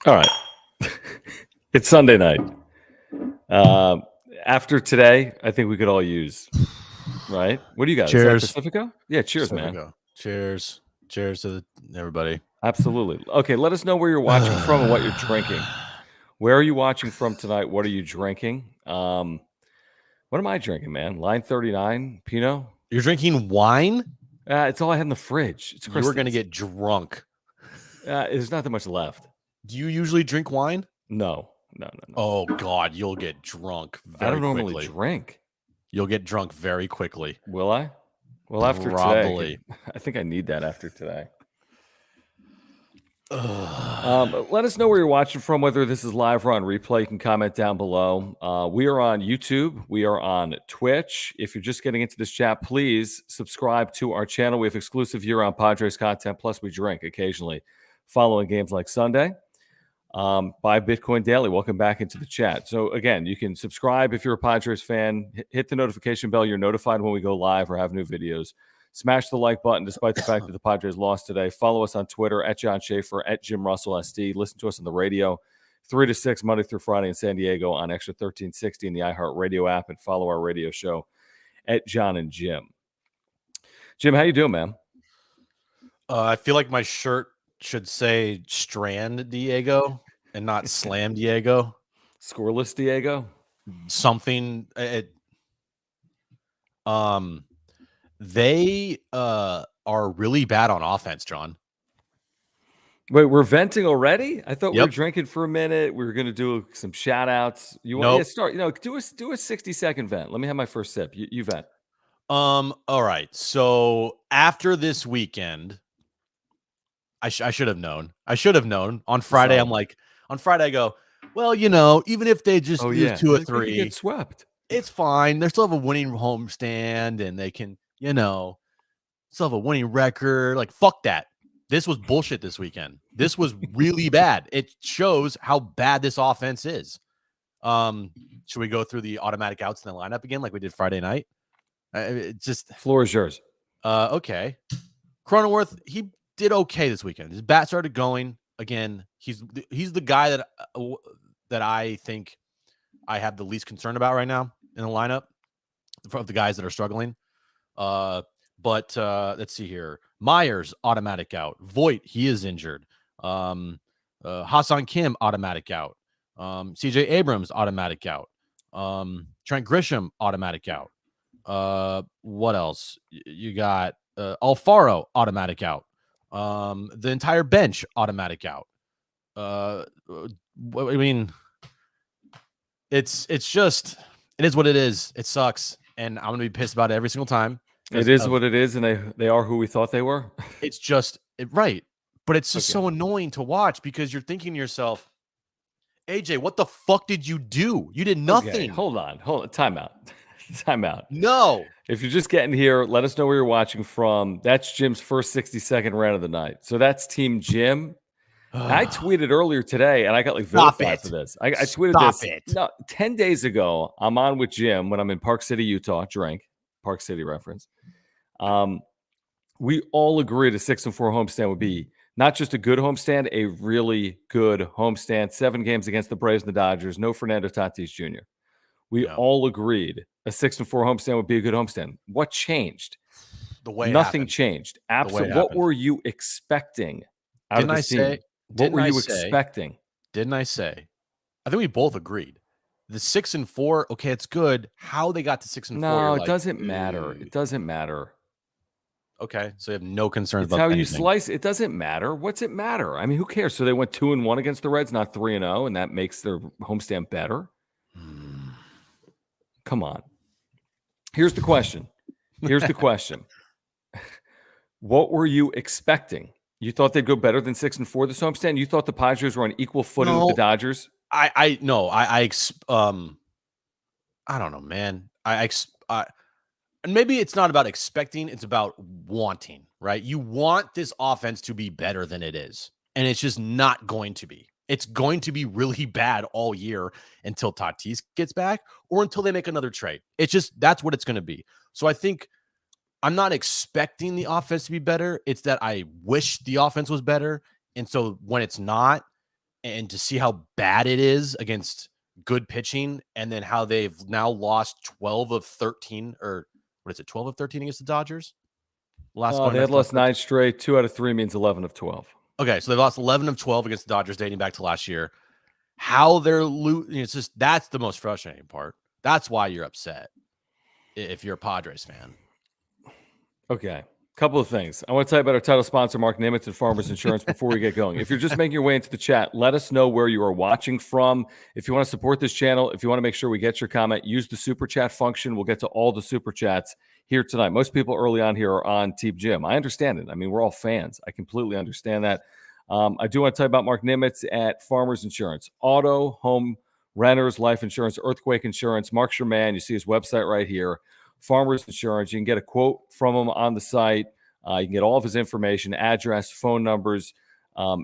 All right. It's Sunday night. After today, I think we could all use, right? What do you got? Cheers. Is that Pacifico? Yeah, cheers, man. Cheers. Cheers to everybody. Absolutely. Okay, let us know where you're watching from and what you're drinking. Where are you watching from tonight? What are you drinking? What am I drinking, man? Line 39, Pinot. You're drinking wine? It's all I had in the fridge. It's You were going to get drunk. There's not that much left. Do you usually drink wine? No. Oh, God, you'll get drunk very I don't quickly. normally drink. You'll get drunk very quickly. Will I? Well, after Probably. today, I think I need that after today. Let us know where you're watching from, whether this is live or on replay. You can comment down below. We are on YouTube. We are on Twitch. If you're just getting into this chat, please subscribe to our channel. We have exclusive year-round Padres content, plus we drink occasionally following games like Sunday. Buy Bitcoin Daily. Welcome back into the chat. So again, you can subscribe if you're a Padres fan. Hit the notification bell. You're notified when we go live or have new videos. Smash the like button despite the fact that the Padres lost today. Follow us on Twitter at John Schaefer, at Jim Russell SD. Listen to us on the radio 3 to 6 Monday through Friday in San Diego on Extra 1360 in the iHeartRadio app, and follow our radio show at John and Jim. Jim, how you doing, man? I feel like my shirt should say Strand Diego and not Slam Diego. Scoreless Diego? Something. They are really bad on offense, John. Wait, we're venting already? I thought we were Yep. drinking for a minute. We were going to do some shout outs. You want to start? Do a 60-second vent. Let me have my first sip. You vent. All right. So after this weekend, I should have known. On Friday. On Friday I go, well, even if they just lose 2 or 3, get swept. It's fine. They still have a winning homestand, and they can, still have a winning record. Like, fuck that. This was bullshit this weekend. This was really bad. It shows how bad this offense is. Should we go through the automatic outs in the lineup again like we did Friday night? Floor is yours. Okay. Cronenworth, he did okay this weekend. His bat started going again. He's the guy that I think I have the least concern about right now in the lineup of the guys that are struggling. But let's see here. Myers, automatic out. Voit, he is injured. Hassan Kim, automatic out. CJ Abrams, automatic out. Trent Grisham, automatic out. What else? You got Alfaro, automatic out. The entire bench, automatic out. I mean, it's just, it is what it is. It sucks, and I'm gonna be pissed about it every single time. It is what it is, and they are who we thought they were. It's just right, but it's just so annoying to watch because you're thinking to yourself, AJ, what the fuck did you do? You did nothing. Okay, hold on. Time out. No. If you're just getting here, let us know where you're watching from. That's Jim's first 60-second rant of the night. So that's Team Jim. I tweeted earlier today, and I got vilified for this. I tweeted this. No, 10 days ago, I'm on with Jim when I'm in Park City, Utah. Park City reference. We all agreed a 6-4 homestand would be not just a good homestand, a really good homestand. 7 games against the Braves and the Dodgers. No Fernando Tatis Jr. We all agreed a 6-4 homestand would be a good homestand. What changed? The way nothing changed. Absolutely. What were you expecting out of this team? What were you expecting? Didn't I say? I think we both agreed. The 6-4, okay, it's good. How they got to 6-4? No, it doesn't matter. It doesn't matter. Okay, so you have no concerns it's about how anything. You slice. It doesn't matter. What's it matter? I mean, who cares? So they went 2-1 against the Reds, not 3-0, and that makes their homestand better. Come on. Here's the question. What were you expecting? You thought they'd go better than 6-4 this homestand? You thought the Padres were on equal footing with the Dodgers? I don't know, man. And maybe it's not about expecting, it's about wanting, right? You want this offense to be better than it is, and it's just not going to be. It's going to be really bad all year until Tatis gets back or until they make another trade. It's just, that's what it's going to be. So I think I'm not expecting the offense to be better. It's that I wish the offense was better. And so when it's not, and to see how bad it is against good pitching, and then how they've now lost 12 of 13, or what is it, 12 of 13 against the Dodgers? They had lost 9 straight. 2 out of 3 means 11 of 12. Okay, so they lost 11 of 12 against the Dodgers dating back to last year. How they're losing, it's just, that's the most frustrating part. That's why you're upset if you're a Padres fan. Okay. Couple of things. I want to tell you about our title sponsor, Mark Nimitz and Farmers Insurance, before we get going. If you're just making your way into the chat, let us know where you are watching from. If you want to support this channel, if you want to make sure we get your comment, use the super chat function. We'll get to all the super chats here tonight. Most people early on here are on Team Jim. I understand it. I mean, we're all fans. I completely understand that. I do want to tell you about Mark Nimitz at Farmers Insurance. Auto, home, renters, life insurance, earthquake insurance. Mark's your man. You see his website right here. Farmers Insurance. You can get a quote from him on the site. You can get all of his information, address, phone numbers.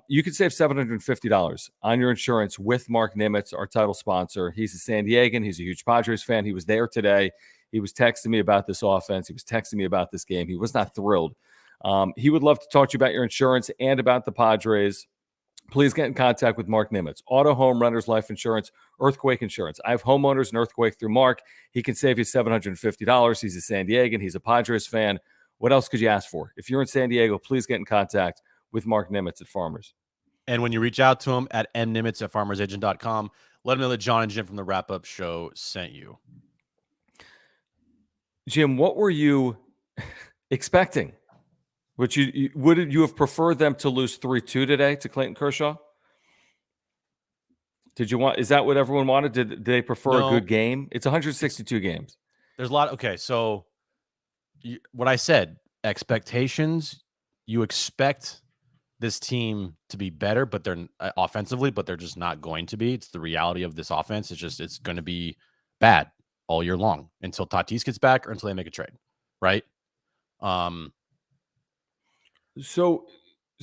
You can save $750 on your insurance with Mark Nimitz, our title sponsor. He's a San Diegan. He's a huge Padres fan. He was there today. He was texting me about this offense. He was texting me about this game. He was not thrilled. He would love to talk to you about your insurance and about the Padres. Please get in contact with Mark Nimitz. Auto, home, renters, life insurance, earthquake insurance. I have homeowners and earthquake through Mark. He can save you $750. He's a San Diegan. He's a Padres fan. What else could you ask for? If you're in San Diego, please get in contact with Mark Nimitz at Farmers. And when you reach out to him at mnimitz@farmersagent.com, let him know that John and Jim from the Wrap Up Show sent you. Jim, what were you expecting? Would you have preferred them to lose 3-2 today to Clayton Kershaw? Is that what everyone wanted? Did they prefer a good game? It's 162 games. There's a lot. Okay, so what I said, expectations, you expect this team to be better, but they're offensively, but they're just not going to be. It's the reality of this offense. It's going to be bad all year long until Tatis gets back or until they make a trade, right? So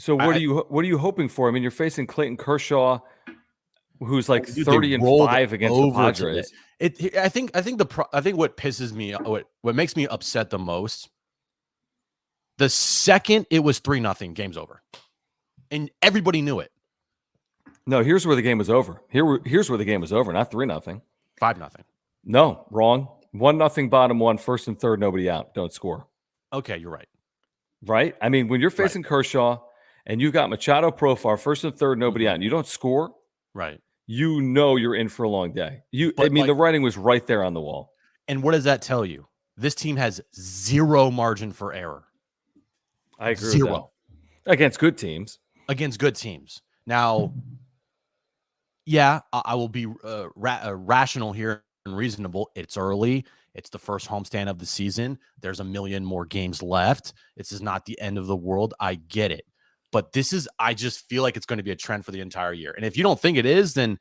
what are you hoping for? I mean, you're facing Clayton Kershaw, who's like 30-5 against the Padres. I think what pisses me, what makes me upset the most, the second it was 3-0, game's over, and everybody knew it. No, here's where the game was over. Here's where the game was over. Not 3-0, 5-0. No, wrong. 1-0 bottom one, first and third, nobody out. Don't score. Okay, you're right. Right? I mean, when you're facing Kershaw and you got Machado, Profar, first and third, nobody out, and you don't score, right? You know you're in for a long day. The writing was right there on the wall. And what does that tell you? This team has zero margin for error. I agree. Zero. Against good teams. Against good teams. Now, yeah, I will be rational here and reasonable. It's early. It's the first homestand of the season. There's a million more games left. This is not the end of the world. I get it. But I just feel like it's going to be a trend for the entire year. And if you don't think it is, then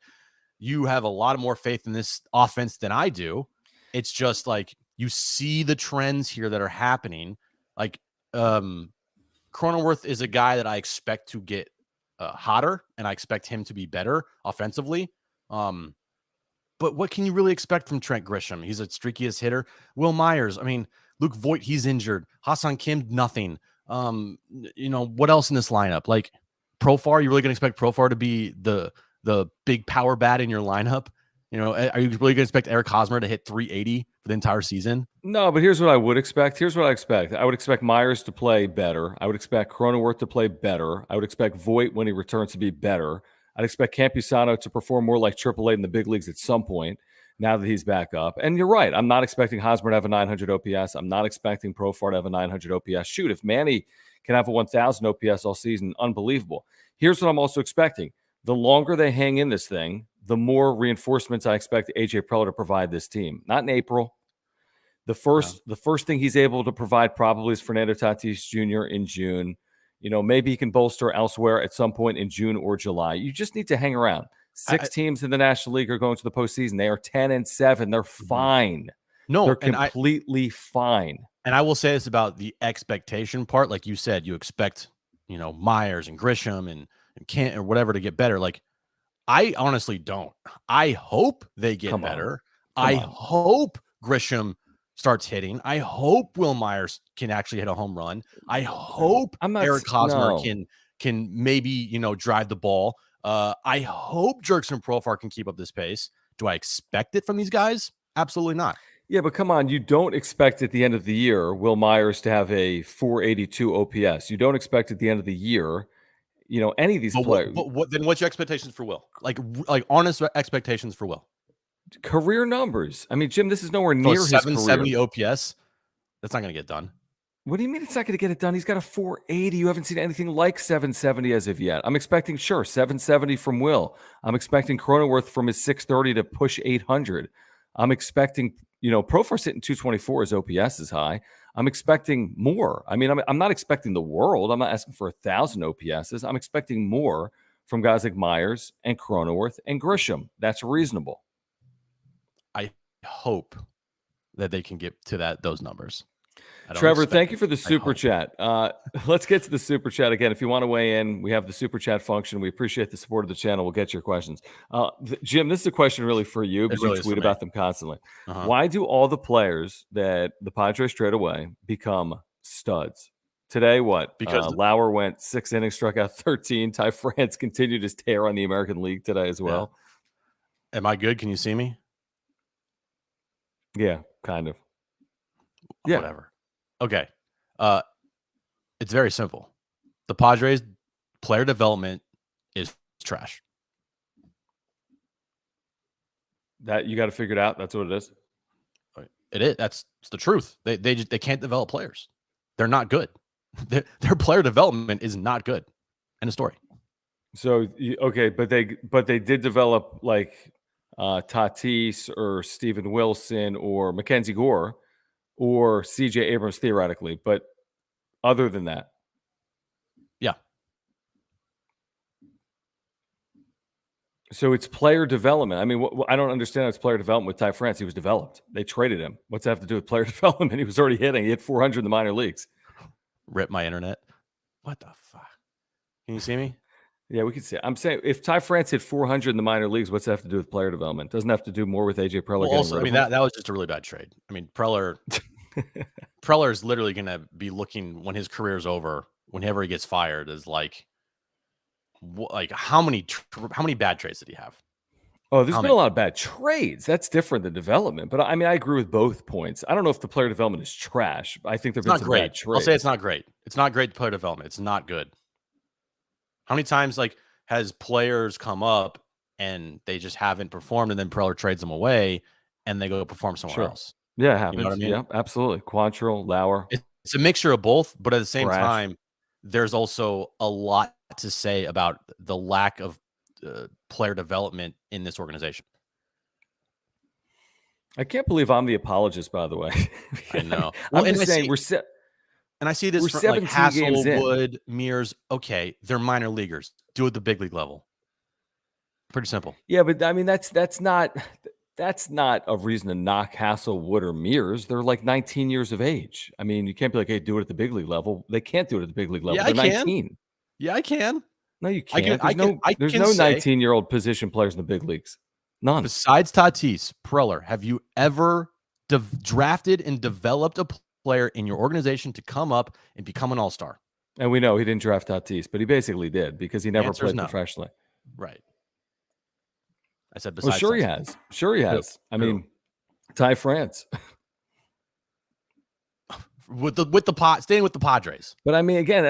you have a lot of more faith in this offense than I do. It's just like you see the trends here that are happening. Like Cronenworth is a guy that I expect to get hotter, and I expect him to be better offensively. But what can you really expect from Trent Grisham? He's a streakiest hitter. Will Myers, I mean, Luke Voigt, he's injured. Hassan Kim, nothing. What else in this lineup? Like Profar, you really going to expect Profar to be the big power bat in your lineup? Are you really going to expect Eric Hosmer to hit 380 for the entire season? No, but here's what I would expect. I would expect Myers to play better. I would expect Cronenworth to play better. I would expect Voigt, when he returns, to be better. I'd expect Campusano to perform more like AAA in the big leagues at some point now that he's back up. And you're right. I'm not expecting Hosmer to have a 900 OPS. I'm not expecting Profar to have a 900 OPS. Shoot, if Manny can have a 1,000 OPS all season, unbelievable. Here's what I'm also expecting. The longer they hang in this thing, the more reinforcements I expect A.J. Preller to provide this team. Not in April. The first thing he's able to provide probably is Fernando Tatis Jr. in June. Maybe he can bolster elsewhere at some point in June or July. You just need to hang around. Six teams in the National League are going to the postseason. They are 10-7. They're fine. No, they're completely fine. And I will say this about the expectation part. Like you said, you expect, Myers and Grisham and Kent or whatever to get better. Like, I honestly don't. I hope they get better. I hope Grisham starts hitting. I hope Will Myers can actually hit a home run. I hope Eric Hosmer can maybe, drive the ball. I hope Jerks and Profar can keep up this pace. Do I expect it from these guys? Absolutely not. Yeah, but come on, you don't expect at the end of the year Will Myers to have a 482 OPS. You don't expect at the end of the year, any of these players. Then what's your expectations for Will? Like honest expectations for Will? Career numbers. I mean, Jim, this is nowhere So near his career. 770 OPS. That's not going to get done. What do you mean it's not going to get it done? He's got a 480. You haven't seen anything like 770 as of yet. I'm expecting, 770 from Will. I'm expecting Cronenworth from his 630 to push 800. I'm expecting, Profar's hitting 224. His OPS is high. I'm expecting more. I mean, I'm not expecting the world. I'm not asking for 1,000 OPSs. I'm expecting more from guys like Myers and Cronenworth and Grisham. That's reasonable. I hope that they can get to those numbers. Trevor, thank you for the super chat. Let's get to the super chat again. If you want to weigh in, we have the super chat function. We appreciate the support of the channel. We'll get your questions. Jim, this is a question really for you because you tweet about them constantly. Why do all the players that the Padres trade away become studs? Today, what? Because Lauer went 6 innings, struck out 13. Ty France continued his tear on the American League today as well. Yeah. Am I good? Can you see me? Yeah, kind of. Yeah. Whatever. Okay. It's very simple. The Padres player development is trash. That you got to figure it out. That's what it is. It is. It's the truth. They can't develop players. They're not good. Their player development is not good. End of story. So okay, but they did develop like Tatis or Steven Wilson or Mackenzie Gore or CJ Abrams theoretically, but other than that, yeah. So it's player development. I mean, I don't understand how it's player development with Ty France. He was developed. They traded him. What's that have to do with player development? He was already hitting. He hit 400 in the minor leagues. Rip my internet. What the fuck? Can you see me? Yeah, we can see it. I'm saying if Ty France hit 400 in the minor leagues, what's that have to do with player development? Doesn't have to do more with AJ Preller. Well, also, I mean, that was just a really bad trade. I mean, Preller is literally going to be looking when his career is over, whenever he gets fired, is like how many bad trades did he have? Oh, there's been a lot of bad trades. That's different than development. But I mean, I agree with both points. I don't know if the player development is trash. I think there's been some bad trades. I'll say it's not great. It's not great player development. It's not good. How many times has players come up and they just haven't performed, and then Preller trades them away and they go perform somewhere else? Yeah, it happens. You know what I mean? Yeah, absolutely. Quantrill, Lauer. It's a mixture of both, but at the same time, there's also a lot to say about the lack of player development in this organization. I can't believe I'm the apologist, by the way. I know. I'm just saying and I see this from like Hasselwood, Mears. Okay, they're minor leaguers. Do it at the big league level. Pretty simple. Yeah, but I mean that's not a reason to knock Hasselwood or Mears. They're like 19 years of age. I mean, you can't be like, hey, do it at the big league level. They can't do it at the big league level. Yeah, they're 19. Yeah, I can. No, you can't. There's no 19-year-old position players in the big leagues. None. Besides Tatis, Preller, have you ever drafted and developed a player in your organization to come up and become an all-star? And we know he didn't draft Tatis, but he basically did because he never played professionally. Right. I said besides. Well, sure he has. Sure he has. I mean, Ty France. Staying with the Padres. But I mean, again,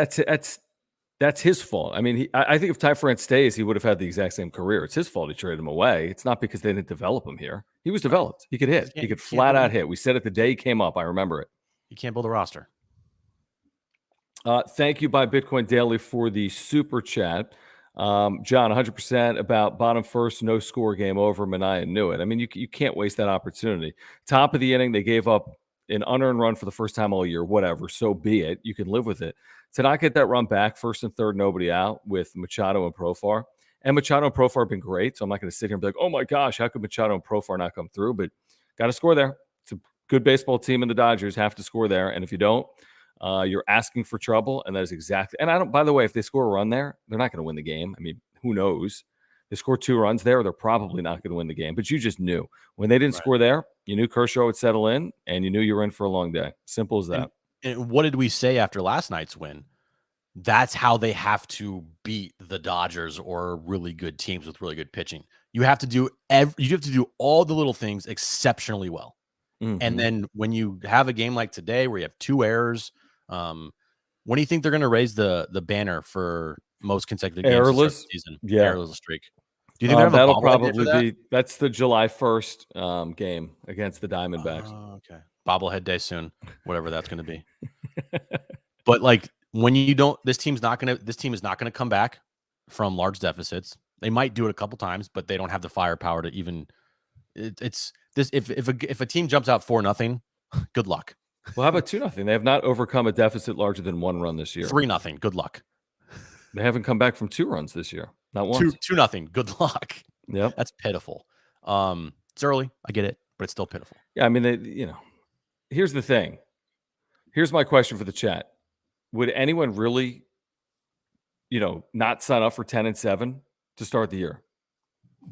that's his fault. I mean, I think if Ty France stays, he would have had the exact same career. It's his fault he traded him away. It's not because they didn't develop him here. He was developed. He could hit. He could flat out hit. We said it the day he came up. I remember it. You can't build a roster. Thank you by Bitcoin Daily for the super chat. John, 100% about bottom first, no score, game over. Manaea knew it. I mean, you can't waste that opportunity. Top of the inning, they gave up an unearned run for the first time all year. Whatever, so be it. You can live with it. To not get that run back, first and third, nobody out with Machado and Profar. And Machado and Profar have been great, so I'm not going to sit here and be like, oh my gosh, how could Machado and Profar not come through? But got to score there. It's a good baseball team, and the Dodgers have to score there. And if you don't, you're asking for trouble, and that is exactly. And by the way, if they score a run there, they're not going to win the game. I mean, who knows? They score 2 runs there, they're probably not going to win the game. But you just knew when they didn't score there, you knew Kershaw would settle in, and you knew you were in for a long day. Simple as that. And what did we say after last night's win? That's how they have to beat the Dodgers or really good teams with really good pitching. You have to do all the little things exceptionally well. And then when you have a game like today where you have 2 errors, when do you think they're going to raise the banner for most consecutive games to start Errorless, the season? yeah. Errorless streak. Do you think they have a That'll bobblehead day for probably that? be that's the July 1st game against the Diamondbacks. Oh, okay. Bobblehead day soon, whatever that's going to be. But like when you don't, this team is not going to come back from large deficits. They might do it a couple times, but they don't have the firepower to even. It's this if a team jumps out 4-0, good luck. Well, how about 2-0? They have not overcome a deficit larger than 1 run this year. 3-0, good luck. They haven't come back from 2 runs this year. Not once. 2-0, good luck. Yep. That's pitiful. It's early, I get it, but it's still pitiful. Yeah, I mean, here's the thing. Here's my question for the chat. Would anyone really, not sign up for 10-7 to start the year?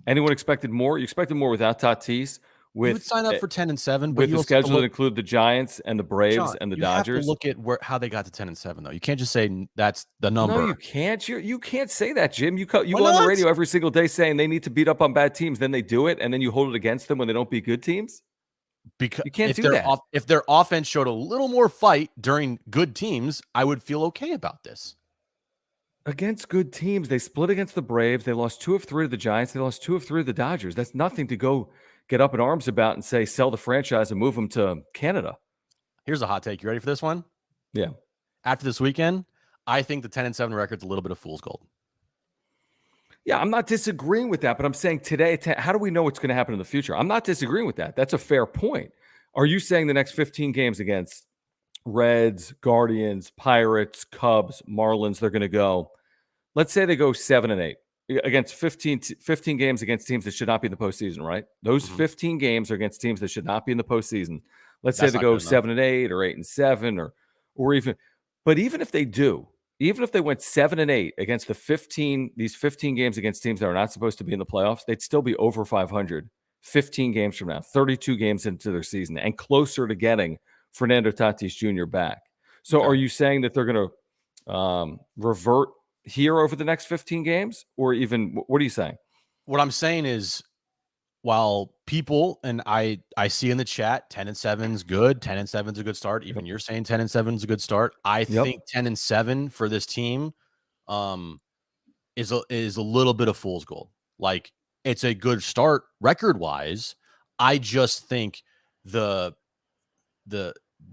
Anyone expected more? You expected more without Tatis? You would sign up for 10-7, but with you the also have to schedule that include the Giants and the Braves John, and the you Dodgers. have to look at how they got to 10-7, though. You can't just say that's the number. No, you can't. You can't say that, Jim. You go on not? the radio every single day saying they need to beat up on bad teams. Then they do it, and then you hold it against them when they don't beat good teams. Because you can't do that. If their offense showed a little more fight during good teams, I would feel okay about this. Against good teams, they split against the Braves. They lost 2 of 3 to the Giants. They lost 2 of 3 to the Dodgers. That's nothing to go get up in arms about and say sell the franchise and move them to Canada. Here's a hot take. You ready for this one? Yeah. After this weekend, I think the 10-7 record's a little bit of fool's gold. Yeah, I'm not disagreeing with that, but I'm saying today, how do we know what's going to happen in the future? I'm not disagreeing with that. That's a fair point. Are you saying the next 15 games against Reds, Guardians, Pirates, Cubs, Marlins, they're going to go, let's say they go 7-8 against 15 games against teams that should not be in the postseason, right? Those 15 games are against teams that should not be in the postseason. Let's say they go 7-8 or 8-7 or even, but even if they do, even if they went 7-8 against these 15 games against teams that are not supposed to be in the playoffs, they'd still be over 500 15 games from now, 32 games into their season, and closer to getting Fernando Tatis Jr. back. So are you saying that they're going to revert here over the next 15 games? Or even, what are you saying? What I'm saying is, while people, and I see in the chat, 10-7 is good. 10-7 is a good start. Even you're saying 10-7 is a good start. I think 10-7 for this team is a little bit of fool's gold. Like, it's a good start record wise. I just think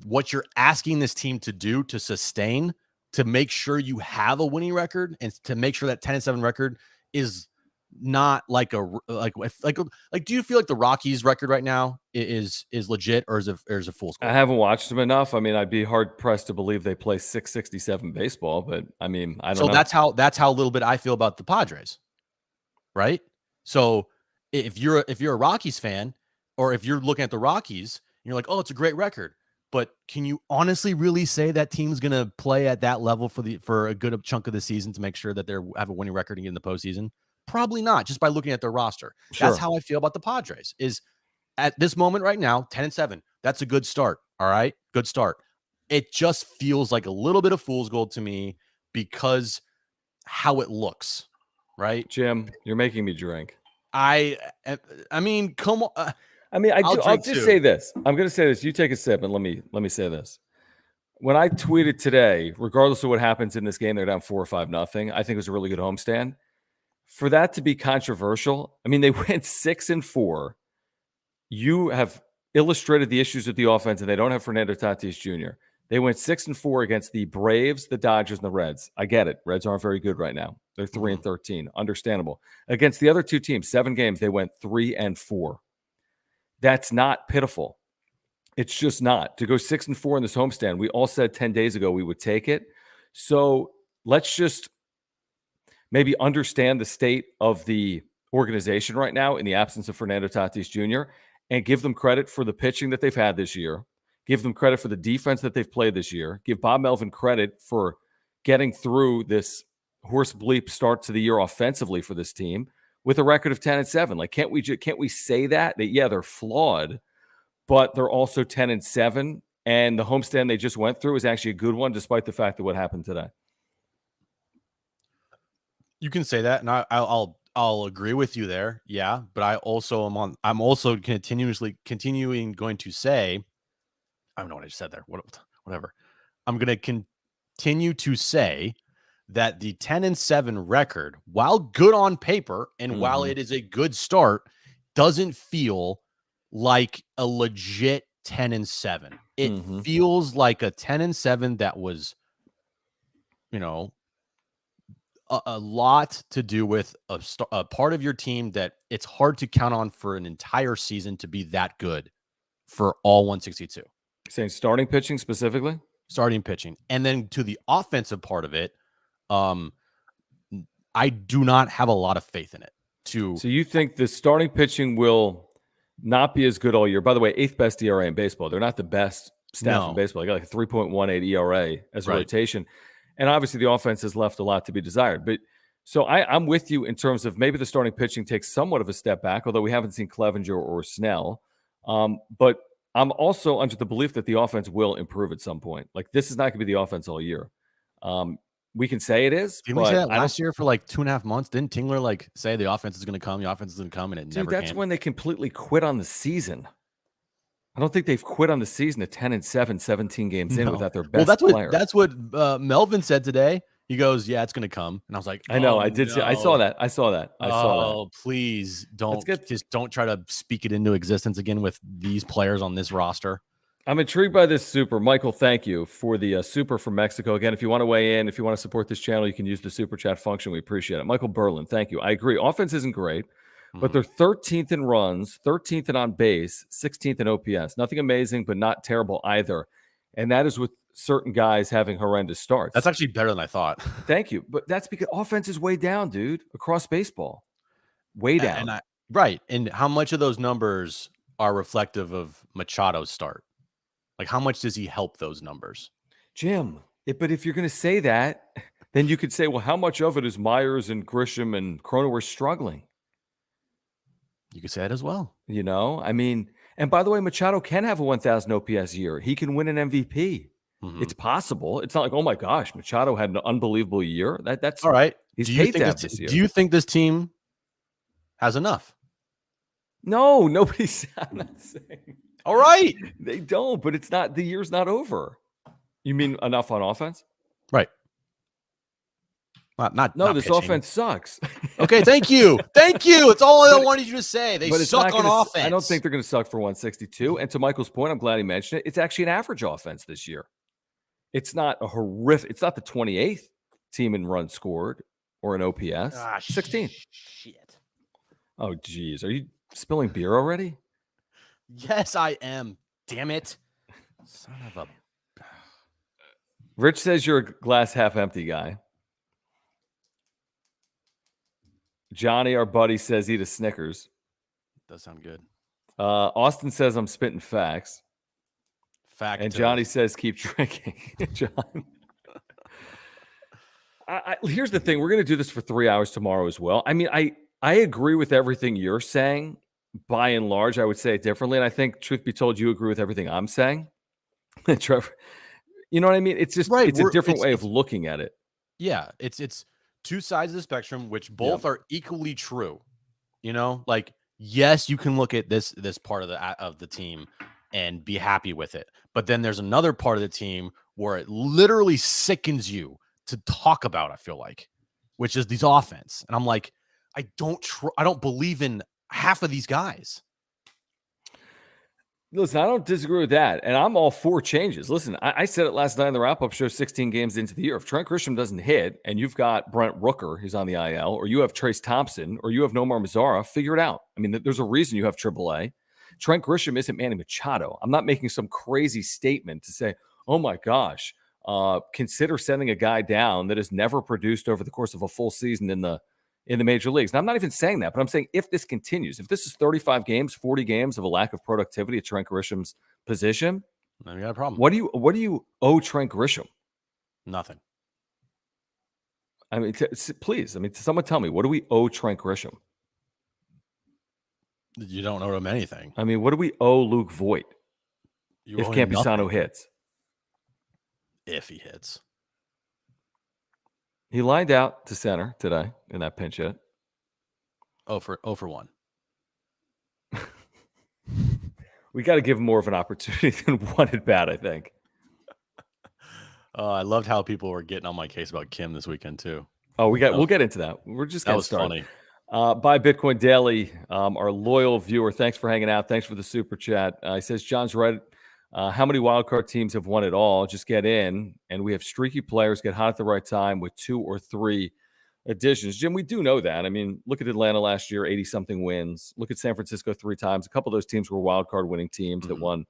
what you're asking this team to do to sustain, to make sure you have a winning record and to make sure that 10-7 record is not like do you feel like the Rockies record right now is legit, or is it fool's gold? I haven't watched them enough. I mean, I'd be hard pressed to believe they play 667 baseball, but I mean, I don't know. So that's how a little bit I feel about the Padres, right? So if you're a Rockies fan, or if you're looking at the Rockies and you're like, oh, it's a great record, but can you honestly really say that team's going to play at that level for a good chunk of the season to make sure that they have a winning record and get in the postseason? Probably not, just by looking at their roster. Sure. That's how I feel about the Padres. Is at this moment right now, 10-7. That's a good start. All right, good start. It just feels like a little bit of fool's gold to me because how it looks. Right, Jim, you're making me drink. I mean, come on. I'll just say this. I'm going to say this. You take a sip and let me say this. When I tweeted today, regardless of what happens in this game, they're down 4 or 5-0. I think it was a really good homestand. For that to be controversial, I mean, they went 6-4. You have illustrated the issues with the offense, and they don't have Fernando Tatis Jr. They went 6-4 against the Braves, the Dodgers, and the Reds. I get it. Reds aren't very good right now. They're 3-13. Understandable. Against the other two teams, 7 games, they went 3-4. That's not pitiful. It's just not. To go 6-4 in this homestand, we all said 10 days ago we would take it. So let's just maybe understand the state of the organization right now in the absence of Fernando Tatis Jr. and give them credit for the pitching that they've had this year. Give them credit for the defense that they've played this year. Give Bob Melvin credit for getting through this horse bleep start to the year offensively for this team with a record of 10-7. Like, can't we say that yeah, they're flawed, but they're also 10-7, and the homestand they just went through is actually a good one, despite the fact of what happened today. You can say that, and I'll agree with you there. Yeah, but I'm also continuing going to say, I don't know what I just said there. Whatever. I'm going to continue to say that the 10-7 record, while good on paper and while it is a good start, doesn't feel like a legit 10-7. It feels like a 10-7 that was, a lot to do with a part of your team that it's hard to count on for an entire season to be that good for all 162. Saying starting pitching specifically? Starting pitching. And then to the offensive part of it, I do not have a lot of faith in it. So you think the starting pitching will not be as good all year? By the way, 8th best ERA in baseball. They're not the best staff in baseball. They got like a 3.18 ERA as a rotation. And obviously the offense has left a lot to be desired. But so I'm with you in terms of maybe the starting pitching takes somewhat of a step back, although we haven't seen Clevenger or Snell. But I'm also under the belief that the offense will improve at some point. Like, this is not going to be the offense all year. We can say it is. Didn't we say that last year for like 2.5 months? Didn't Tingler say the offense is going to come, and it never came? That's when they completely quit on the season. I don't think they've quit on the season at 10-7, 17 games in without their best player. That's what Melvin said today. He goes, "Yeah, it's going to come," and I was like, "I know, I did. I saw that. I saw that. Oh, please don't try to speak it into existence again with these players on this roster." I'm intrigued by this super. Michael, thank you for the super from Mexico. Again, if you want to weigh in, if you want to support this channel, you can use the super chat function. We appreciate it. Michael Berlin, thank you. I agree. Offense isn't great, but they're 13th in runs, 13th in on base, 16th in OPS. Nothing amazing, but not terrible either. And that is with certain guys having horrendous starts. That's actually better than I thought. Thank you. But that's because offense is way down, dude, across baseball. Way down. Right. And how much of those numbers are reflective of Machado's start? Like, how much does he help those numbers? Jim, but if you're going to say that, then you could say, well, how much of it is Myers and Grisham and Cronenworth struggling? You could say that as well. I mean, and by the way, Machado can have a 1,000 OPS year. He can win an MVP. It's possible. It's not like, oh my gosh, Machado had an unbelievable year. That's all right. He's paid that this year. Do you think this team has enough? No, nobody's. I'm not saying. All right. They don't, but it's not. The year's not over. You mean enough on offense? Right. Not this pitching. Offense sucks. Okay, thank you. Thank you. It's all I wanted you to say. They suck on offense. I don't think they're going to suck for 162. And to Michael's point, I'm glad he mentioned it. It's actually an average offense this year. It's not a horrific. It's not the 28th team in runs scored or an OPS. 16. Shit. Oh, geez. Are you spilling beer already? Yes, I am. Damn it. Son of a. Rich says you're a glass half empty guy. Johnny, our buddy, says eat a Snickers. Does sound good. Austin says I'm spitting facts. And Johnny says keep drinking. John. Here's the thing. We're going to do this for 3 hours tomorrow as well. I mean, I agree with everything you're saying. By and large, I would say it differently. And I think, truth be told, you agree with everything I'm saying. Trevor, you know what I mean? It's just it's a different way of looking at it. Yeah, it's two sides of the spectrum, which both are equally true. Like, yes, you can look at this part of the team and be happy with it. But then there's another part of the team where it literally sickens you to talk about, I feel like, which is these offense. And I'm like, I don't believe in half of these guys. Listen, I don't disagree with that. And I'm all for changes. Listen, I said it last night in the wrap-up show, 16 games into the year. If Trent Grisham doesn't hit and you've got Brent Rooker, who's on the IL, or you have Trace Thompson, or you have Nomar Mazara, figure it out. I mean, there's a reason you have AAA. Trent Grisham isn't Manny Machado. I'm not making some crazy statement to say, oh my gosh, consider sending a guy down that has never produced over the course of a full season in the major leagues. And I'm not even saying that, but I'm saying if this continues, if this is 35 games, 40 games of a lack of productivity at Trent Grisham's position, then we got a problem. What do you owe Trent Grisham? Nothing. I mean, please, someone tell me, what do we owe Trent Grisham? You don't owe him anything. I mean, what do we owe Luke Voigt if Campisano hits? If he hits. He lined out to center today in that pinch hit. 0 for 1. We got to give him more of an opportunity than one at bat, I think. I loved how people were getting on my case about Kim this weekend too. Oh, we'll get into that. We're just getting started. Funny. By Bitcoin Daily, our loyal viewer, thanks for hanging out. Thanks for the super chat. He says, John's right. How many wildcard teams have won it all? Just get in, and we have streaky players get hot at the right time with 2 or 3 additions. Jim, we do know that. I mean, look at Atlanta last year, 80-something wins. Look at San Francisco 3 times. A couple of those teams were wildcard winning teams that won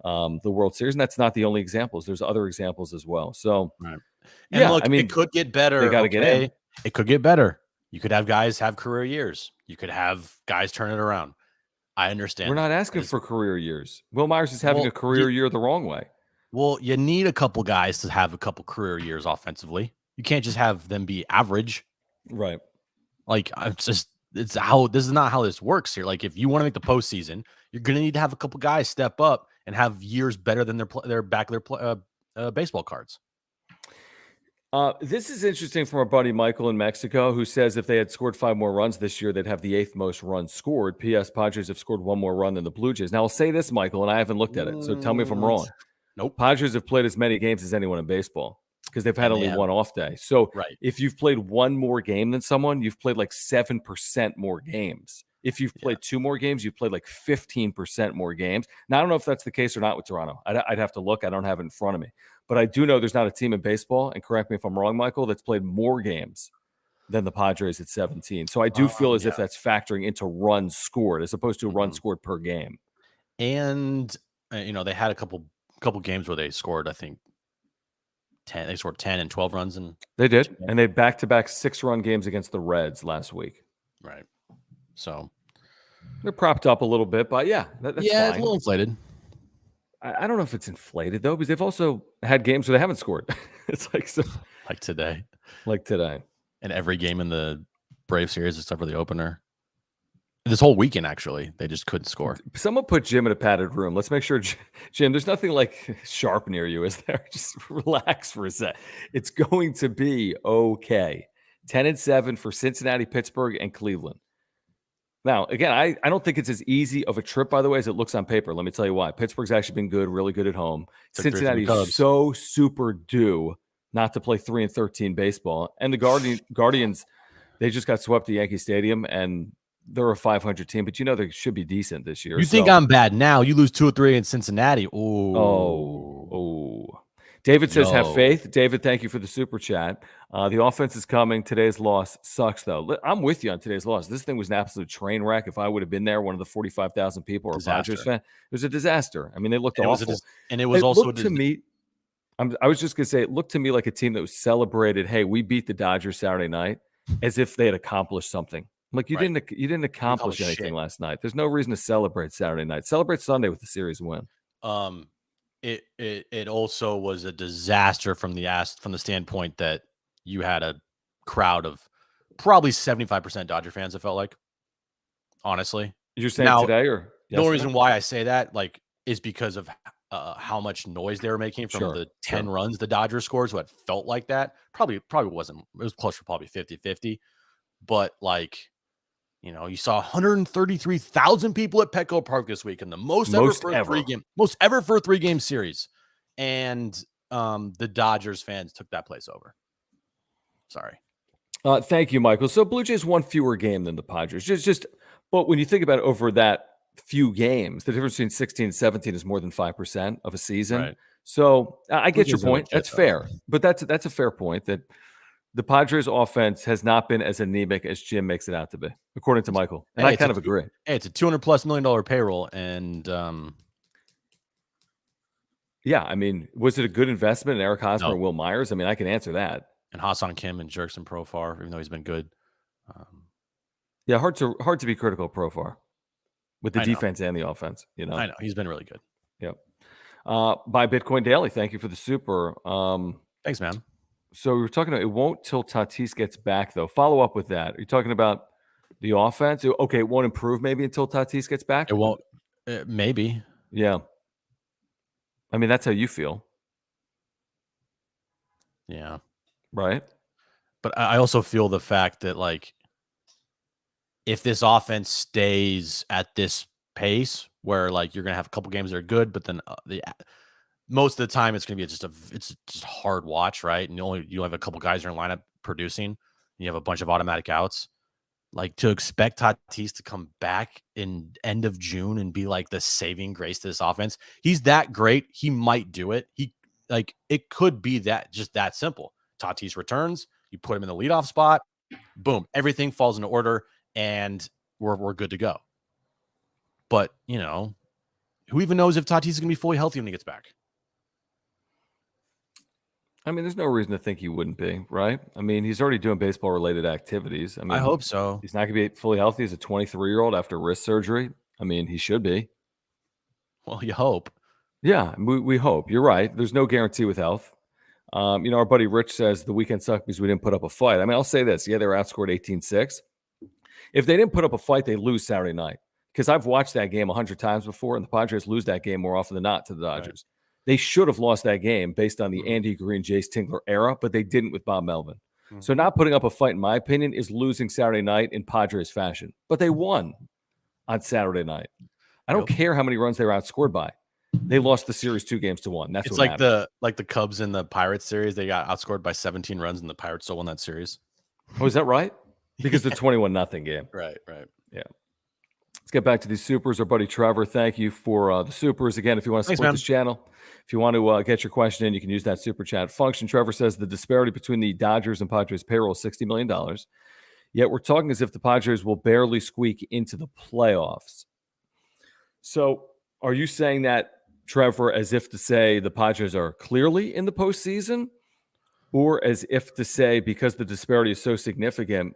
the World Series, and that's not the only examples. There's other examples as well. So, right. And yeah, look, I mean, it could get better. They got to get in. It could get better. You could have guys have career years. You could have guys turn it around. I understand. We're not asking for career years. Will Myers is having a career year the wrong way. Well, you need a couple guys to have a couple career years offensively. You can't just have them be average. Right. Like, this is not how this works here. Like, if you want to make the postseason, you're going to need to have a couple guys step up and have years better than their baseball cards. This is interesting from our buddy Michael in Mexico, who says if they had scored 5 more runs this year, they'd have the 8th most runs scored. P.S. Padres have scored 1 more run than the Blue Jays. Now, I'll say this, Michael, and I haven't looked at it, so tell me if I'm wrong. Nope. Padres have played as many games as anyone in baseball because they've had only one off day. So if you've played 1 more game than someone, you've played like 7% more games. If you've played 2 more games, you've played like 15% more games. Now, I don't know if that's the case or not with Toronto. I'd have to look. I don't have it in front of me. But I do know there's not a team in baseball, and correct me if I'm wrong, Michael, that's played more games than the Padres at 17. So I do feel as if that's factoring into runs scored as opposed to runs scored per game. And, they had a couple games where they scored, I think, 10. They scored 10 and 12 runs. And they did. And they back-to-back 6-run games against the Reds last week. Right. So they're propped up a little bit, but that's fine. It's a little inflated. I don't know if it's inflated, though, because they've also had games where they haven't scored. It's like today. Like today. And every game in the Brave series, except for the opener. This whole weekend, actually, they just couldn't score. Someone put Jim in a padded room. Let's make sure, Jim, there's nothing like sharp near you, is there? Just relax for a sec. It's going to be okay. 10-7 for Cincinnati, Pittsburgh, and Cleveland. Now, again, I don't think it's as easy of a trip, by the way, as it looks on paper. Let me tell you why. Pittsburgh's actually been good, really good at home. Cincinnati is so super due not to play 3-13 baseball. And the Guardians, they just got swept at Yankee Stadium, and they're a 500 team. But they should be decent this year. You think I'm bad now? You lose 2 or 3 in Cincinnati. Oh. David says, have faith. David, thank you for the super chat. The offense is coming. Today's loss sucks, though. I'm with you on today's loss. This thing was an absolute train wreck. If I would have been there, one of the 45,000 people or a Padres fan, it was a disaster. I mean, they looked awful. And it was also to me. I was just going to say, it looked to me like a team that was celebrated. Hey, we beat the Dodgers Saturday night, as if they had accomplished something. Like you didn't accomplish anything last night. There's no reason to celebrate Saturday night. Celebrate Sunday with the series win. It also was a disaster from the standpoint that you had a crowd of probably 75% Dodger fans. It felt like, honestly. You're saying today or the only reason why I say that is because of how much noise they were making from the 10 runs the Dodgers scored. So it felt like that. Probably wasn't. It was closer to probably 50-50. But you saw 133,000 people at Petco Park this week, and the most ever for a 3-game series. And the Dodgers fans took that place over. Sorry. Thank you, Michael. So Blue Jays won fewer game than the Padres. But when you think about it over that few games, the difference between 16 and 17 is more than 5% of a season. Right. So I get your point. That's fair. But that's a fair point that the Padres offense has not been as anemic as Jim makes it out to be, according to Michael. And I kind of agree. Hey, it's a $200+ million payroll. And I mean, was it a good investment in Eric Hosmer and Will Myers? I mean, I can answer that. And Ha-Seong Kim and Jerkson Profar, even though he's been good. Hard to be critical of Profar with the defense and the offense. I know he's been really good. Yep. By Bitcoin Daily, thank you for the super. Thanks, man. So we were talking about it won't till Tatis gets back, though. Follow up with that. Are you talking about the offense? Okay, it won't improve maybe until Tatis gets back? It won't. Maybe. Yeah. I mean, that's how you feel. Yeah. Right? But I also feel the fact that, like, if this offense stays at this pace where, like, you're going to have a couple games that are good, but then most of the time it's going to be it's just hard watch, right? And you have a couple guys in your lineup producing, and you have a bunch of automatic outs. Like, to expect Tatis to come back in end of June and be like the saving grace to this offense, he's that great. He might do it. It could be just that simple. Tatis returns, you put him in the leadoff spot, boom, everything falls into order, and we're good to go. But, who even knows if Tatis is going to be fully healthy when he gets back? I mean, there's no reason to think he wouldn't be, right? I mean, he's already doing baseball-related activities. I mean, I hope so. He's not going to be fully healthy as a 23-year-old after wrist surgery. I mean, he should be. Well, you hope. Yeah, we hope. You're right. There's no guarantee with health. Our buddy Rich says the weekend sucked because we didn't put up a fight. I mean, I'll say this. Yeah, they were outscored 18-6. If they didn't put up a fight, they lose Saturday night. Because I've watched that game 100 times before, and the Padres lose that game more often than not to the Dodgers. Right. They should have lost that game based on the Andy Green, Jace Tingler era, but they didn't with Bob Melvin. Mm-hmm. So not putting up a fight, in my opinion, is losing Saturday night in Padres fashion. But they won on Saturday night. I don't care how many runs they were outscored by. They lost the series 2-1. That's it's what like matters. the Cubs in the Pirates series. They got outscored by 17 runs, and the Pirates still won that series. Oh, is that right? Because the 21-0 game. Right. Yeah. Let's get back to these supers. Our buddy Trevor, thank you for the supers. Again, if you want to support this channel, if you want to get your question in, you can use that super chat function. Trevor says the disparity between the Dodgers and Padres payroll is $60 million. Yet we're talking as if the Padres will barely squeak into the playoffs. So are you saying that, Trevor, as if to say the Padres are clearly in the postseason? Or as if to say because the disparity is so significant,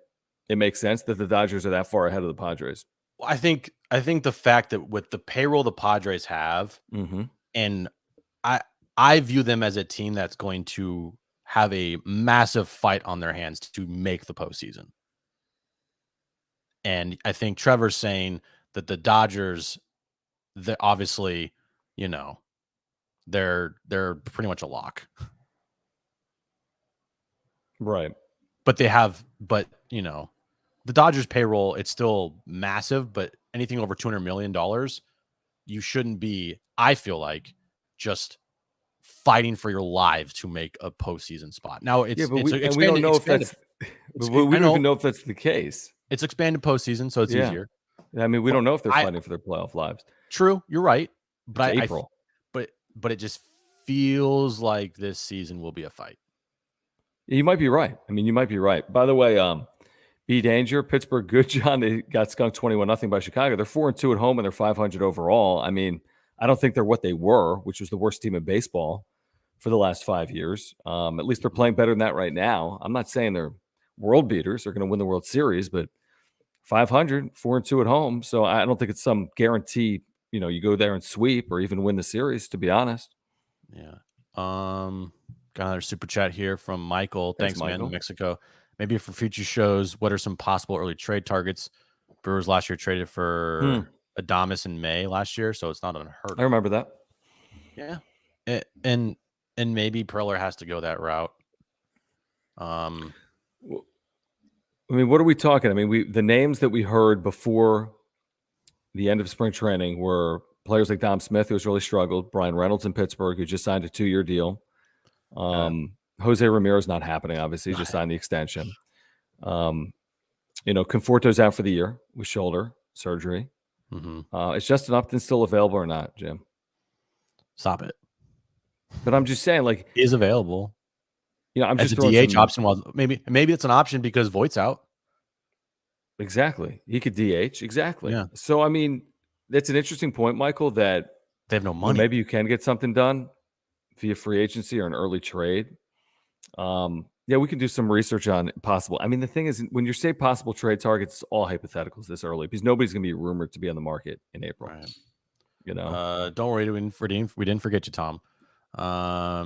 it makes sense that the Dodgers are that far ahead of the Padres? I think the fact that with the payroll the Padres have, and I view them as a team that's going to have a massive fight on their hands to make the postseason. And I think Trevor's saying that the Dodgers, obviously, they're pretty much a lock. Right. But the Dodgers payroll, it's still massive, but anything over $200 million, you shouldn't be, I feel like, just fighting for your lives to make a postseason spot. Now we don't know if that's the case. It's expanded postseason, so it's easier. I mean, we don't know if they're fighting for their playoff lives. True, you're right. But it's April. But it just feels like this season will be a fight. You might be right. I mean, you might be right. By the way, B Danger, Pittsburgh, good John. They got skunked 21-0 by Chicago. They're 4-2 at home and they're 500 overall. I mean, I don't think they're what they were, which was the worst team in baseball for the last 5 years. At least they're playing better than that right now. I'm not saying they're world beaters. They're going to win the World Series, but 500, 4-2 at home. So I don't think it's some guarantee, you go there and sweep or even win the series, to be honest. Yeah. Got another super chat here from Michael. Thanks Michael. Man, Mexico. Maybe for future shows, what are some possible early trade targets? Brewers last year traded for Adames in May last year, so it's not unheard of. I remember that. Yeah. And maybe Preller has to go that route. I mean, what are we talking? I mean, the names that we heard before the end of spring training were players like Dom Smith, who has really struggled, Brian Reynolds in Pittsburgh, who just signed a 2-year deal. Jose Ramirez not happening, obviously. He just signed the extension. Conforto's out for the year with shoulder surgery. Is Justin Upton still available or not, Jim? Stop it. But I'm just saying, like, he is available. I'm as just a DH option. Well, maybe it's an option because Voigt's out. Exactly. He could DH. Exactly. Yeah. So, I mean, that's an interesting point, Michael, that they have no money. Maybe you can get something done via free agency or an early trade. We can do some research on possible. I mean, the thing is, when you say possible trade targets, it's all hypotheticals this early because nobody's going to be rumored to be on the market in April. Right. Don't worry, we didn't forget you, Tom.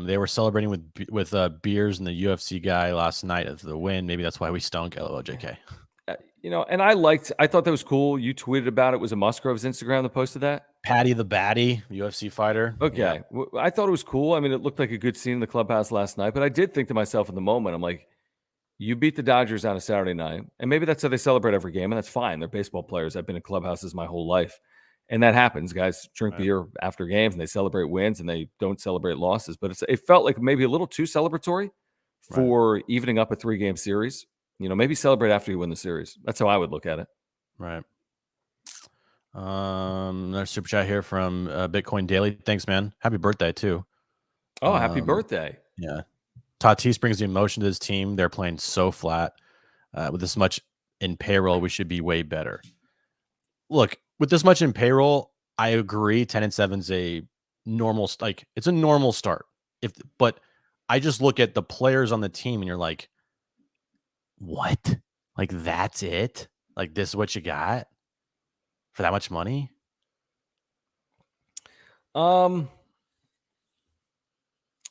They were celebrating with beers and the UFC guy last night of the win. Maybe that's why we stunk. LOJK. And I thought that was cool. You tweeted about it. Was it Musgrove's Instagram that posted that? Patty the Batty, UFC fighter. Okay. Yeah. I thought it was cool. I mean, it looked like a good scene in the clubhouse last night, but I did think to myself in the moment, I'm like, you beat the Dodgers on a Saturday night, and maybe that's how they celebrate every game, and that's fine. They're baseball players. I've been in clubhouses my whole life, and that happens. Guys drink beer after games, and they celebrate wins, and they don't celebrate losses. But it felt like maybe a little too celebratory for evening up a 3-game series. Maybe celebrate after you win the series. That's how I would look at it. Right. Another super chat here from Bitcoin Daily. Thanks, man. Happy birthday too. Oh, happy birthday. Yeah. Tatis brings the emotion to his team. They're playing so flat. With this much in payroll, we should be way better. Look, with this much in payroll, I agree. 10-7 is a normal, it's a normal start. But I just look at the players on the team and you're like, what? Like, that's it? Like, this is what you got for that much money? I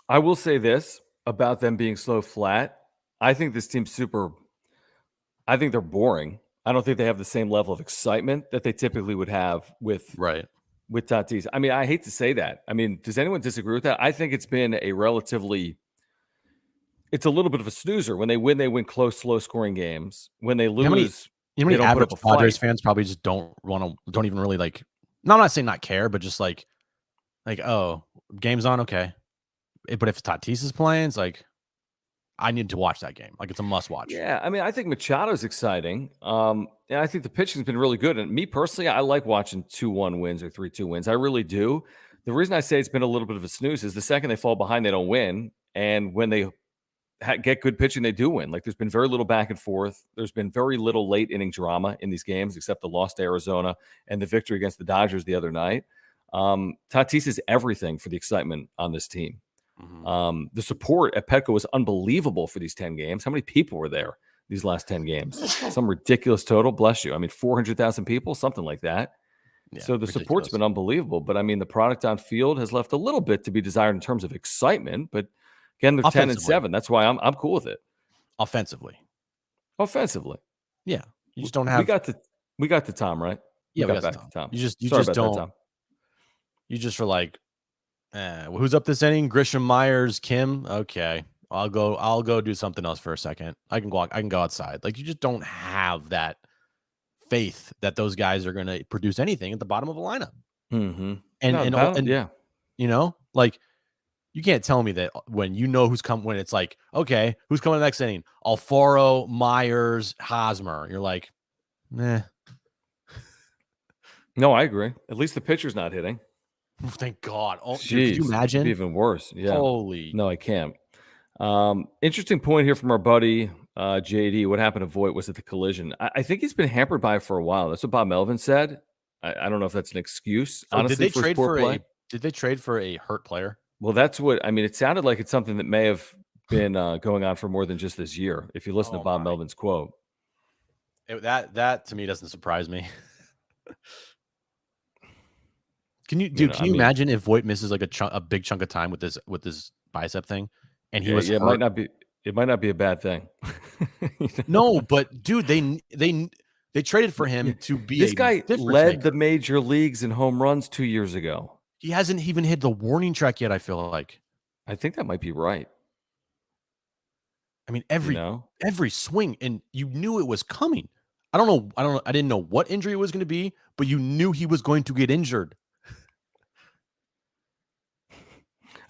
will say this about them being so flat. I think this team's I think they're boring. I don't think they have the same level of excitement that they typically would have with Tatis. I mean, I hate to say that. I mean, does anyone disagree with that? I think it's been it's a little bit of a snoozer. When they win close, low-scoring games. When they lose, you know how many average Padres fans probably just don't even really like. No, I'm not saying not care, but just like, oh, game's on, okay. But if Tatis is playing, it's like, I need to watch that game. Like, it's a must watch. Yeah, I mean, I think Machado's exciting. And I think the pitching's been really good. And me personally, I like watching 2-1 wins or 3-2 wins. I really do. The reason I say it's been a little bit of a snooze is the second they fall behind, they don't win. And when they get good pitching, they do win. Like, there's been very little back and forth. There's been very little late inning drama in these games, except the loss to Arizona and the victory against the Dodgers the other night. Tatis is everything for the excitement on this team. Mm-hmm. The support at Petco was unbelievable for these 10 games. How many people were there these last 10 games? Some ridiculous total. Bless you. I mean, 400,000 people, something like that. Yeah, so the support's been unbelievable. But I mean, the product on field has left a little bit to be desired in terms of excitement. But again, they're 10-7. That's why I'm cool with it. Offensively. Yeah. You just don't have. We got the Tom, right? Yeah, we got back to Tom. You just don't. That, you just are like, who's up this inning? Grisham, Myers, Kim. Okay, I'll go do something else for a second. I can go outside. Like, you just don't have that faith that those guys are going to produce anything at the bottom of a lineup. Mm-hmm. And yeah, like, you can't tell me that when you know who's coming. When it's like, okay, who's coming next inning? Alfaro, Myers, Hosmer. You're like, nah. No, I agree. At least the pitcher's not hitting. Thank God. Oh, jeez, dude, could you imagine? Even worse. Yeah. Holy. No, I can't. Interesting point here from our buddy JD. What happened to Voit? Was it the collision? I think he's been hampered by it for a while. That's what Bob Melvin said. I don't know if that's an excuse. So honestly, did they trade for a hurt player? Well, that's what I mean. It sounded like it's something that may have been going on for more than just this year. If you listen to Bob Melvin's quote, that to me doesn't surprise me. Can you imagine if Voit misses like a big chunk of time with this bicep thing, and he was hurt? It might not be a bad thing. No, but dude, they traded for him to be this guy led the major leagues in home runs 2 years ago. He hasn't even hit the warning track yet. I feel like. I think that might be right. I mean, every swing, and you knew it was coming. I don't know. I didn't know what injury it was going to be, but you knew he was going to get injured.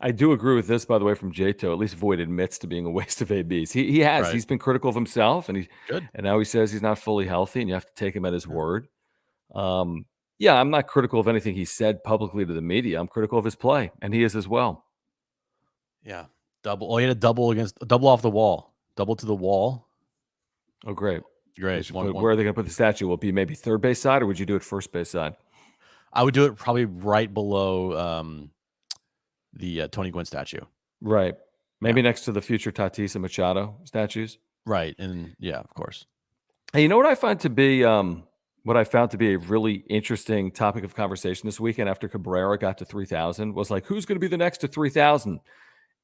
I do agree with this, by the way, from Jato. At least Voit admits to being a waste of ABs. He has. Right. He's been critical of himself, and now he says he's not fully healthy, and you have to take him at his word. Yeah, I'm not critical of anything he said publicly to the media. I'm critical of his play, and he is as well. Yeah, double. Oh, he had a double off the wall, double to the wall. Oh, great. Great. Where are they going to put the statue? Will it be maybe third base side, or would you do it first base side? I would do it probably right below the Tony Gwynn statue. Right. Maybe next to the future Tatis and Machado statues. Right. And yeah, of course. Hey, you know what I found to be a really interesting topic of conversation this weekend after Cabrera got to 3,000 was like, who's going to be the next to 3,000?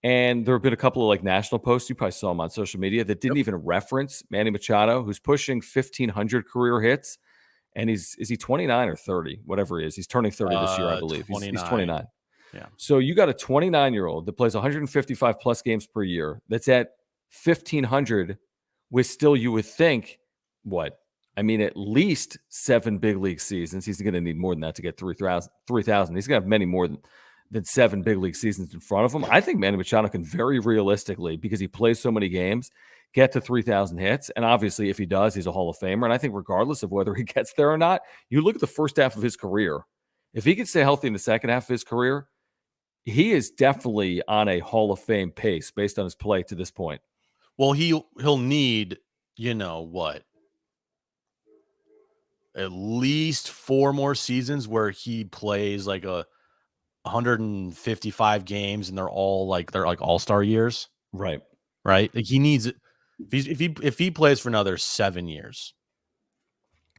And there have been a couple of like national posts. You probably saw them on social media that didn't even reference Manny Machado, who's pushing 1,500 career hits. And is he 29 or 30? Whatever he is. He's turning 30 this year, I believe. He's 29. Yeah. So you got a 29-year-old that plays 155 plus games per year. That's at 1,500 with still, you would think, what? I mean, at least 7 big league seasons. He's going to need more than that to get 3,000. He's going to have many more than 7 big league seasons in front of him. I think Manny Machado can very realistically, because he plays so many games, get to 3,000 hits. And obviously, if he does, he's a Hall of Famer. And I think regardless of whether he gets there or not, you look at the first half of his career. If he can stay healthy in the second half of his career, he is definitely on a Hall of Fame pace based on his play to this point. Well, he'll need, you know what, at least 4 more seasons where he plays like 155 games and they're like all-star years. Right. Like he needs, if he plays for another 7 years,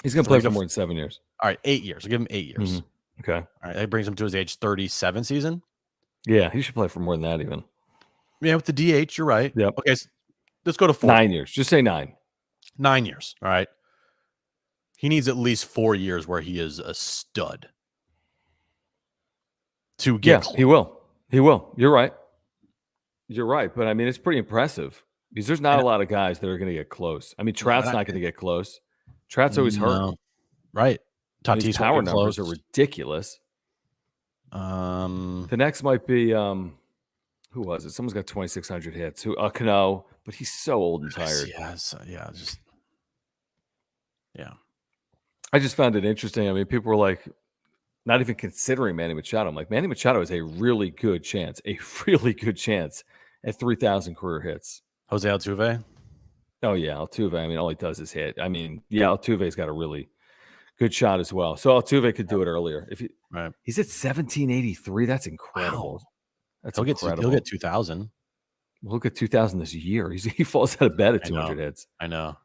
he's going to play for more than 7 years. All right, 8 years. I'll give him 8 years. Mm-hmm. Okay. All right, that brings him to his age 37 season. Yeah, he should play for more than that even. Yeah, with the DH, you're right. Yep. Okay, so let's go to 4. 9 years. Just say 9. 9 years. All right. He needs at least 4 years where he is a stud to get close. He will. He will. You're right. You're right. But I mean, it's pretty impressive because there's not a lot of guys that are going to get close. I mean, Trout's not going to get close. Trout's always hurt. Right. Tatis power numbers are ridiculous. The next might be who was it? Someone's got 2,600 hits. Cano, but he's so old and tired. Yeah. I just found it interesting. I mean, people were like, not even considering Manny Machado. I'm like, Manny Machado has a really good chance at 3,000 career hits. Jose Altuve? Oh, yeah, Altuve. I mean, all he does is hit. I mean, yeah, Altuve's got a really good shot as well. So Altuve could do it earlier. He's at 1,783. That's incredible. Wow. That's incredible. He'll get 2,000. We'll get 2,000 this year. He falls out of bed at 200 hits. I know.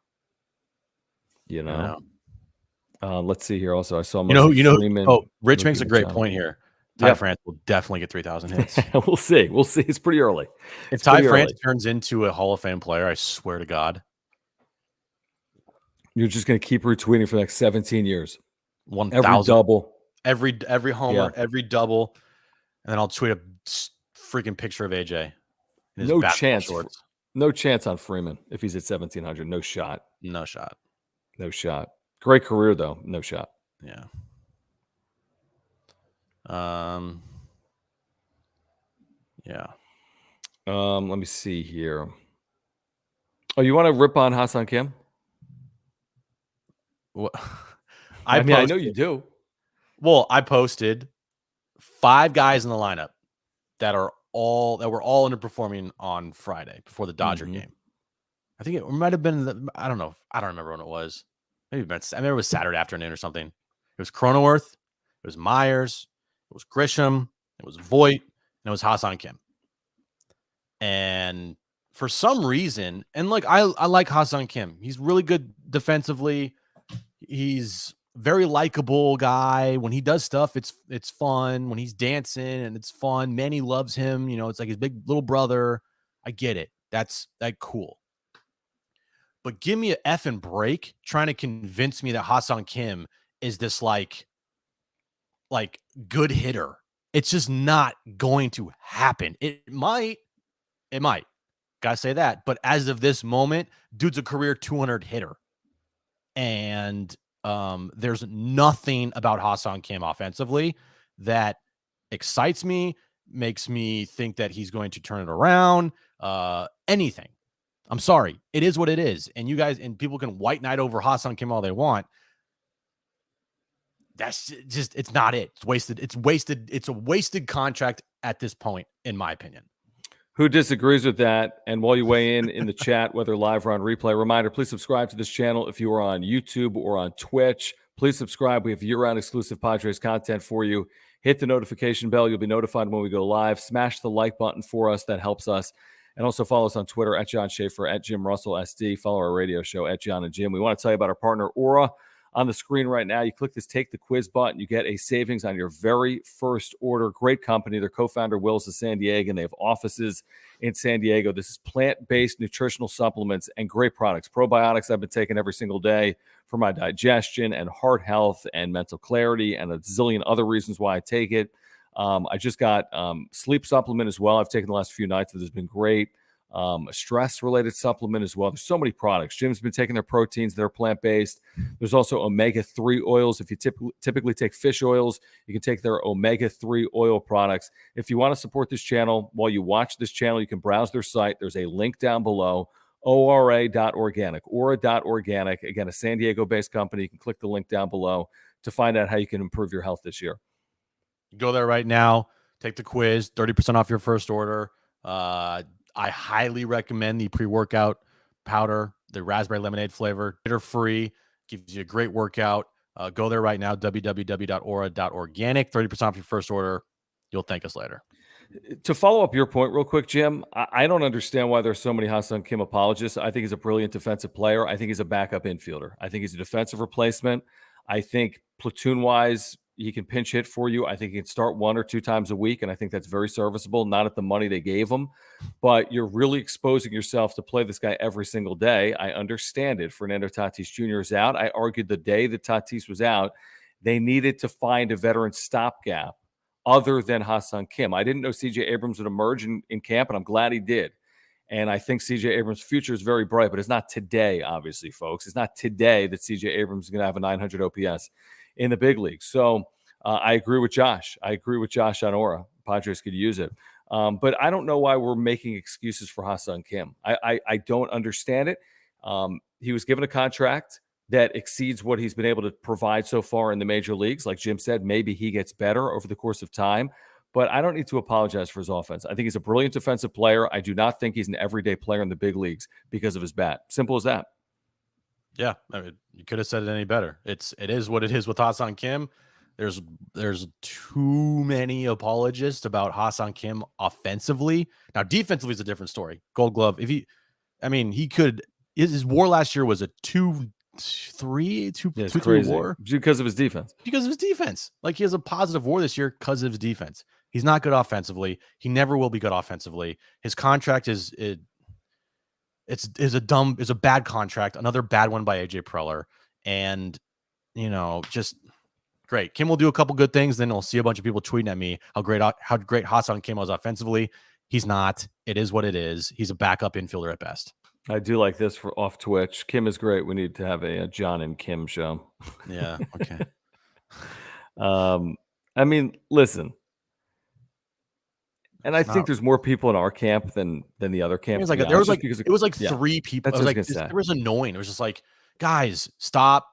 Let's see here. Also, I saw Freeman. Oh, Rich makes a great point here. Ty France will definitely get 3,000 hits. We'll see. It's pretty early. If Ty France turns into a Hall of Fame player, I swear to God, you're just going to keep retweeting for the next 17 years. 1,000 every double, every homer, every double, and then I'll tweet a freaking picture of AJ. No chance. No chance on Freeman if he's at 1,700. No shot. No shot. No shot. Great career though. No shot. Yeah. Yeah. Let me see here. Oh, you want to rip on Hassan Kim? What? I know you do. Well, I posted 5 guys in the lineup that were all underperforming on Friday before the Dodger game. I think it might have been I don't know. I don't remember when it was. I remember it was Saturday afternoon or something. It was Cronenworth, it was Myers, it was Grisham, it was Voit, and it was Hassan Kim. And for some reason, and like I like Hassan Kim. He's really good defensively. He's very likable guy. When he does stuff, it's fun. When he's dancing and it's fun. Manny loves him. It's like his big little brother. I get it. That's cool. But give me an effing break trying to convince me that Hassan Kim is this like good hitter. It's just not going to happen. It might. Gotta say that. But as of this moment, dude's a career 200 hitter. And there's nothing about Hassan Kim offensively that excites me, makes me think that he's going to turn it around, anything. I'm sorry. It is what it is. And you guys and people can white knight over Hassan Kim all they want. That's just, it's not it. It's wasted. It's wasted. It's a wasted contract at this point, in my opinion. Who disagrees with that? And while you weigh in the chat, whether live or on replay, reminder, please subscribe to this channel if you are on YouTube or on Twitch. Please subscribe. We have year-round exclusive Padres content for you. Hit the notification bell. You'll be notified when we go live. Smash the like button for us. That helps us. And also follow us on Twitter at John Schaefer, at Jim Russell SD. Follow our radio show at John and Jim. We want to tell you about our partner, Aura. On the screen right now, you click this Take the Quiz button. You get a savings on your very first order. Great company. Their co-founder, Will's of San Diego, and they have offices in San Diego. This is plant-based nutritional supplements and great products. Probiotics I've been taking every single day for my digestion and heart health and mental clarity and a zillion other reasons why I take it. I just got sleep supplement as well. I've taken the last few nights. That has been great. a stress-related supplement as well. There's so many products. Jim's been taking their proteins that are plant-based. There's also omega-3 oils. If you typically take fish oils, you can take their omega-3 oil products. If you want to support this channel, while you watch this channel, you can browse their site. There's a link down below, ora.organic, aura.organic. Again, a San Diego-based company. You can click the link down below to find out how you can improve your health this year. Go there right now. Take the quiz, 30% off your first order. I highly recommend the pre-workout powder, the raspberry lemonade flavor. Bitter free, gives you a great workout. Go there right now, www.aura.organic, 30% off your first order. You'll thank us later. To follow up your point real quick, Jim, I don't understand why there's so many Ha-Seong Kim apologists. I think he's a brilliant defensive player. I think he's a backup infielder. I think he's a defensive replacement. I think platoon-wise, he can pinch hit for you. I think he can start 1 or 2 times a week, and I think that's very serviceable, not at the money they gave him. But you're really exposing yourself to play this guy every single day. I understand it. Fernando Tatis Jr. is out. I argued the day that Tatis was out, they needed to find a veteran stopgap other than Ha-Seong Kim. I didn't know C.J. Abrams would emerge in camp, and I'm glad he did. And I think C.J. Abrams' future is very bright, but it's not today, obviously, folks. It's not today that C.J. Abrams is going to have a 900 OPS in the big league. So I agree with Josh. I agree with Josh on Aura. Padres could use it. But I don't know why we're making excuses for Ha-Seong Kim. I don't understand it. He was given a contract that exceeds what he's been able to provide so far in the major leagues. Like Jim said, maybe he gets better over the course of time. But I don't need to apologize for his offense. I think he's a brilliant defensive player. I do not think he's an everyday player in the big leagues because of his bat. Simple as that. Yeah, I mean, you could have said it any better. It is what it is with Ha-Seong Kim. There's too many apologists about Ha-Seong Kim offensively. Now, defensively is a different story. Gold Glove. His WAR last year was a 2.3 WAR because of his defense. Because of his defense. Like, he has a positive WAR this year because of his defense. He's not good offensively. He never will be good offensively. His contract is a bad contract. Another bad one by AJ Preller, and just great. Kim will do a couple good things, then I'll see a bunch of people tweeting at me how great Ha-Seong Kim was offensively. He's not. It is what it is. He's a backup infielder at best. I do like this for off Twitch. Kim is great. We need to have a John and Kim show. Yeah. Okay. I mean, listen. And I think there's more people in our camp than the other camp. It was like 3 people. It was annoying. It was just like, guys, stop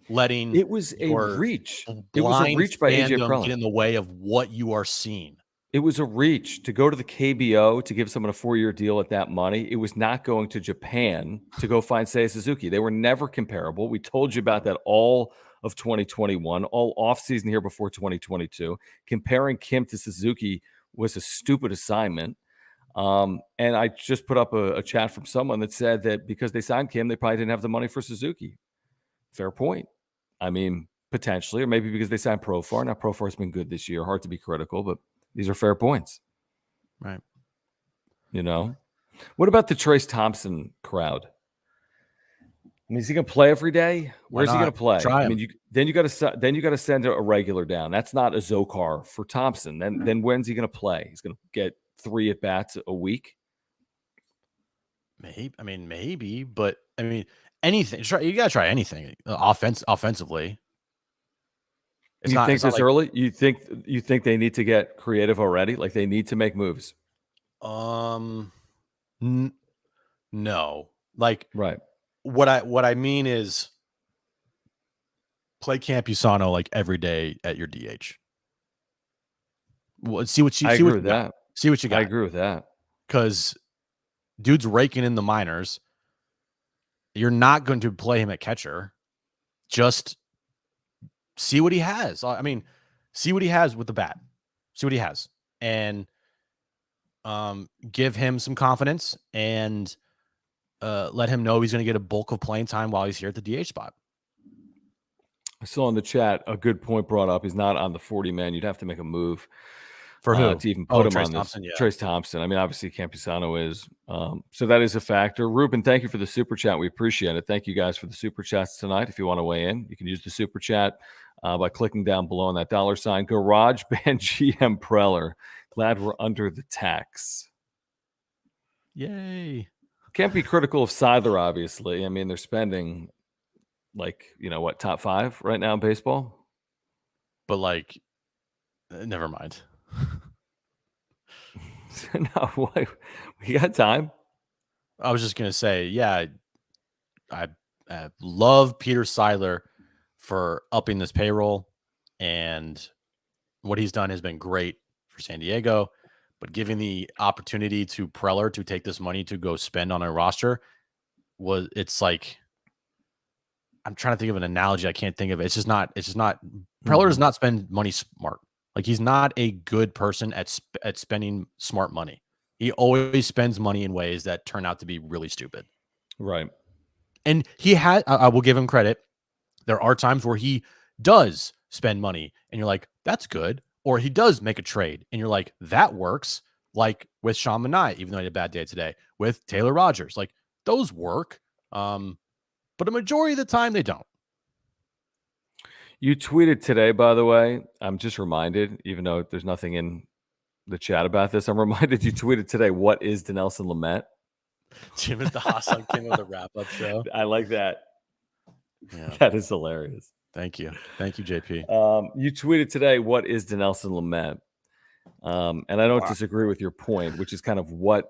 letting it was a reach. It was a reach by AJ Preller. Get in the way of what you are seeing. It was a reach to go to the KBO to give someone a 4-year deal at that money. It was not going to Japan to go find Seiya Suzuki. They were never comparable. We told you about that all of 2021, all offseason here before 2022. Comparing Kim to Suzuki was a stupid assignment. And I just put up a chat from someone that said that because they signed Kim, they probably didn't have the money for Suzuki. Fair point. I mean, potentially, or maybe because they signed Profar. Now, Profar's been good this year. Hard to be critical, but these are fair points. Right. What about the Trace Thompson crowd? I mean, is he going to play every day? Where's he going to play? Try him. I mean, then you got to send a regular down. That's not a Zokar for Thompson. Then when's he going to play? He's going to get 3 at bats a week. Maybe, but anything. You got to try anything. Offensively. You think this early? You think they need to get creative already? Like they need to make moves? No. Like, right. What I mean is play Campusano like every day at your DH. Well, see what you got. See what you got. I agree with that. Because dude's raking in the minors. You're not going to play him at catcher. Just see what he has. I mean, see what he has with the bat. See what he has. And give him some confidence and let him know he's going to get a bulk of playing time while he's here at the DH spot. I saw in the chat a good point brought up. He's not on the 40-man. You'd have to make a move for who to even put him Trace on Thompson, this. yeah. Trace Thompson. I mean, obviously Campusano is. So that is a factor. Ruben, thank you for the super chat. We appreciate it. Thank you guys for the super chats tonight. If you want to weigh in, you can use the super chat by clicking down below on that $sign. Garage Band GM Preller. Glad we're under the tax. Yay. Can't be critical of Seidler, obviously. I mean, they're spending top 5 right now in baseball. But like, never mind. No, we got time. I was just gonna say, yeah, I love Peter Seidler for upping this payroll, and what he's done has been great for San Diego. But giving the opportunity to Preller to take this money to go spend on a roster it's like, I'm trying to think of an analogy. I can't think of it. It's just not. Preller does not spend money smart. Like, he's not a good person at spending smart money. He always spends money in ways that turn out to be really stupid. Right. And I will give him credit. There are times where he does spend money and you're like, that's good. Or he does make a trade and you're like, that works. Like with Sean Manaea, even though he had a bad day today, with Taylor Rogers, like those work. But a majority of the time they don't. You tweeted today, by the way. I'm just reminded, even though there's nothing in the chat about this, I'm reminded you tweeted today, what is Dinelson Lamet? Jim is the Hassan King of the wrap-up show. I like that. Yeah. That is hilarious. Thank you, JP. You tweeted today, what is Dinelson Lamet? And I don't disagree with your point, which is kind of what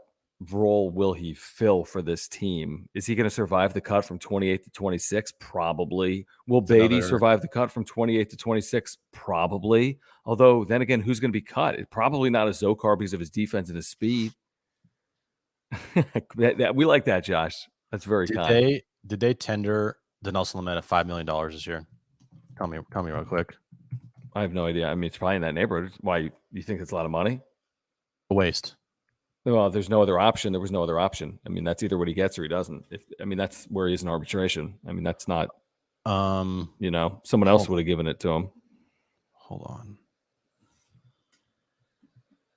role will he fill for this team? Is he going to survive the cut from 28 to 26? Probably. Will Beatty survive the cut from 28 to 26? Probably. Although, then again, who's going to be cut? It's probably not a Zokar because of his defense and his speed. We like that, Josh. That's very kind. Did they tender Dinelson Lamet $5 million this year? Tell me real quick. I have no idea. I mean, it's probably in that neighborhood. Why, you think it's a lot of money? A waste. Well, there's no other option. There was no other option. I mean, that's either what he gets or he doesn't. That's where he is in arbitration. I mean, that's not, someone else would have given it to him. Hold on.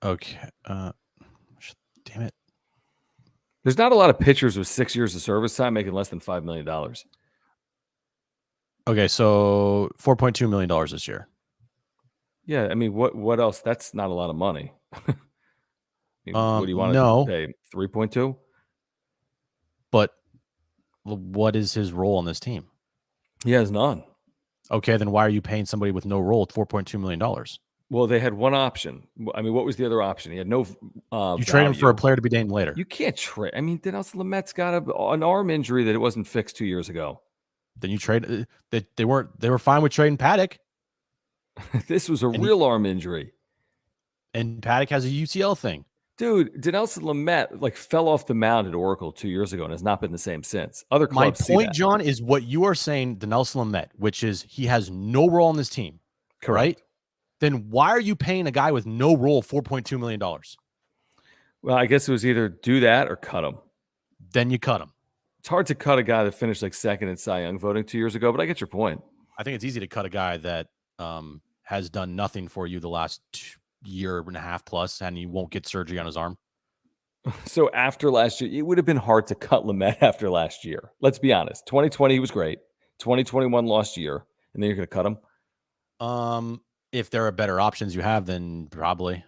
Okay. Damn it. There's not a lot of pitchers with 6 years of service time making less than $5 million. Okay, so $4.2 million this year. Yeah, I mean, what else? That's not a lot of money. What do you want to pay? 3.2? But what is his role on this team? He has none. Okay, then why are you paying somebody with no role at $4.2 million? Well, they had one option. I mean, what was the other option? He had no you trade him for a player to be named later. You can't trade. I mean, Dinelson Lamet's got an arm injury that it wasn't fixed 2 years ago. Then you trade. They were fine with trading Paddock. This was a real arm injury. And Paddock has a UCL thing. Dude, Dinelson Lamet fell off the mound at Oracle 2 years ago and has not been the same since. Other clubs. My point, John, is what you are saying, Dinelson Lamet, which is he has no role on this team. Correct. Right? Then why are you paying a guy with no role $4.2 million? Well, I guess it was either do that or cut him. Then you cut him. It's hard to cut a guy that finished second in Cy Young voting 2 years ago, but I get your point. I think it's easy to cut a guy that has done nothing for you the last year and a half plus, and he won't get surgery on his arm. So after last year, it would have been hard to cut Lamet after last year. Let's be honest. 2020, he was great. 2021, lost year. And then you're going to cut him? If there are better options you have, then probably.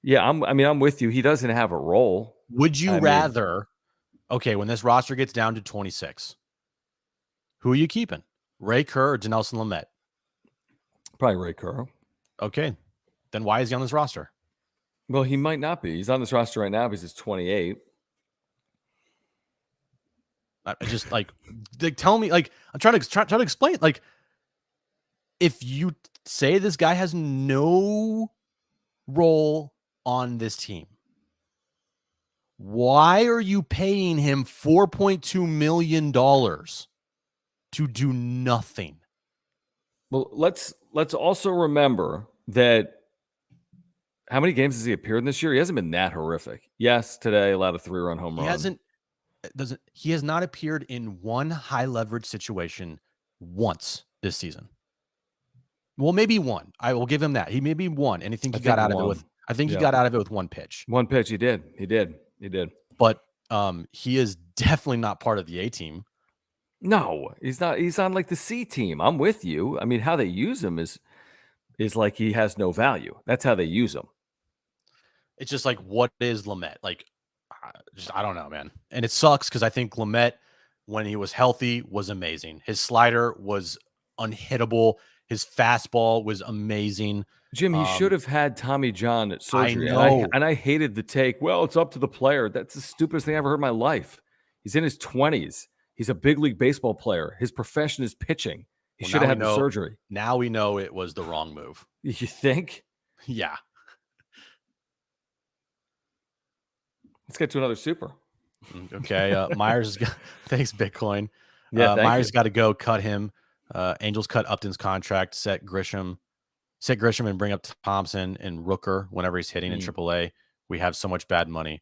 Yeah, I'm with you. He doesn't have a role. Would you rather, when this roster gets down to 26, who are you keeping? Ray Kerr or Dinelson Lamet? Probably Ray Kerr. Okay. Then why is he on this roster? Well, he might not be. He's on this roster right now because he's 28. I just tell me, I'm trying to explain it. If you say this guy has no role on this team, why are you paying him $4.2 million to do nothing? Well, let's also remember that how many games has he appeared in this year? He hasn't been that horrific. Yes, today allowed a 3-run home run. He has not appeared in one high leverage situation once this season. Well, maybe one. I will give him that. He maybe won, and I think he got out of it with. I think he got out of it with one pitch. One pitch. He did. But he is definitely not part of the A team. No, he's not. He's on the C team. I'm with you. I mean, how they use him is like he has no value. That's how they use him. It's just what is Lamet? I don't know, man. And it sucks because I think Lamet, when he was healthy, was amazing. His slider was unhittable. His fastball was amazing. Jim, he should have had Tommy John I surgery. know. And I hated the take. Well, it's up to the player. That's the stupidest thing I ever heard in my life. He's in his 20s. He's a big league baseball player. His profession is pitching. He should have had the surgery. Now we know it was the wrong move. You think? Yeah. Let's get to another super. Okay. Myers has got, thanks, Bitcoin. Yeah, Myers got to go. Cut him. Angels cut Upton's contract. Set Grisham and bring up Thompson and Rooker whenever he's hitting in AAA. We have so much bad money.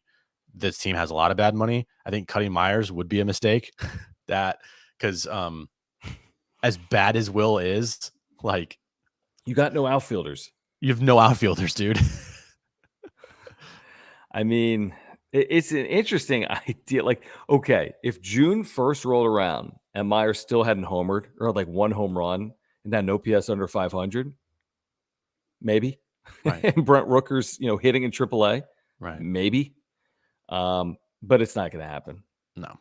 This team has a lot of bad money. I think cutting Myers would be a mistake. Because as bad as Will is, like, you got no outfielders. You have no outfielders, dude. I mean, it's an interesting idea. Like, okay, if June 1st rolled around and Myers still hadn't homered or like one home run and had an OPS under 500, maybe. Right. And Brent Rooker's, hitting in AAA, right? Maybe. But it's not going to happen. No.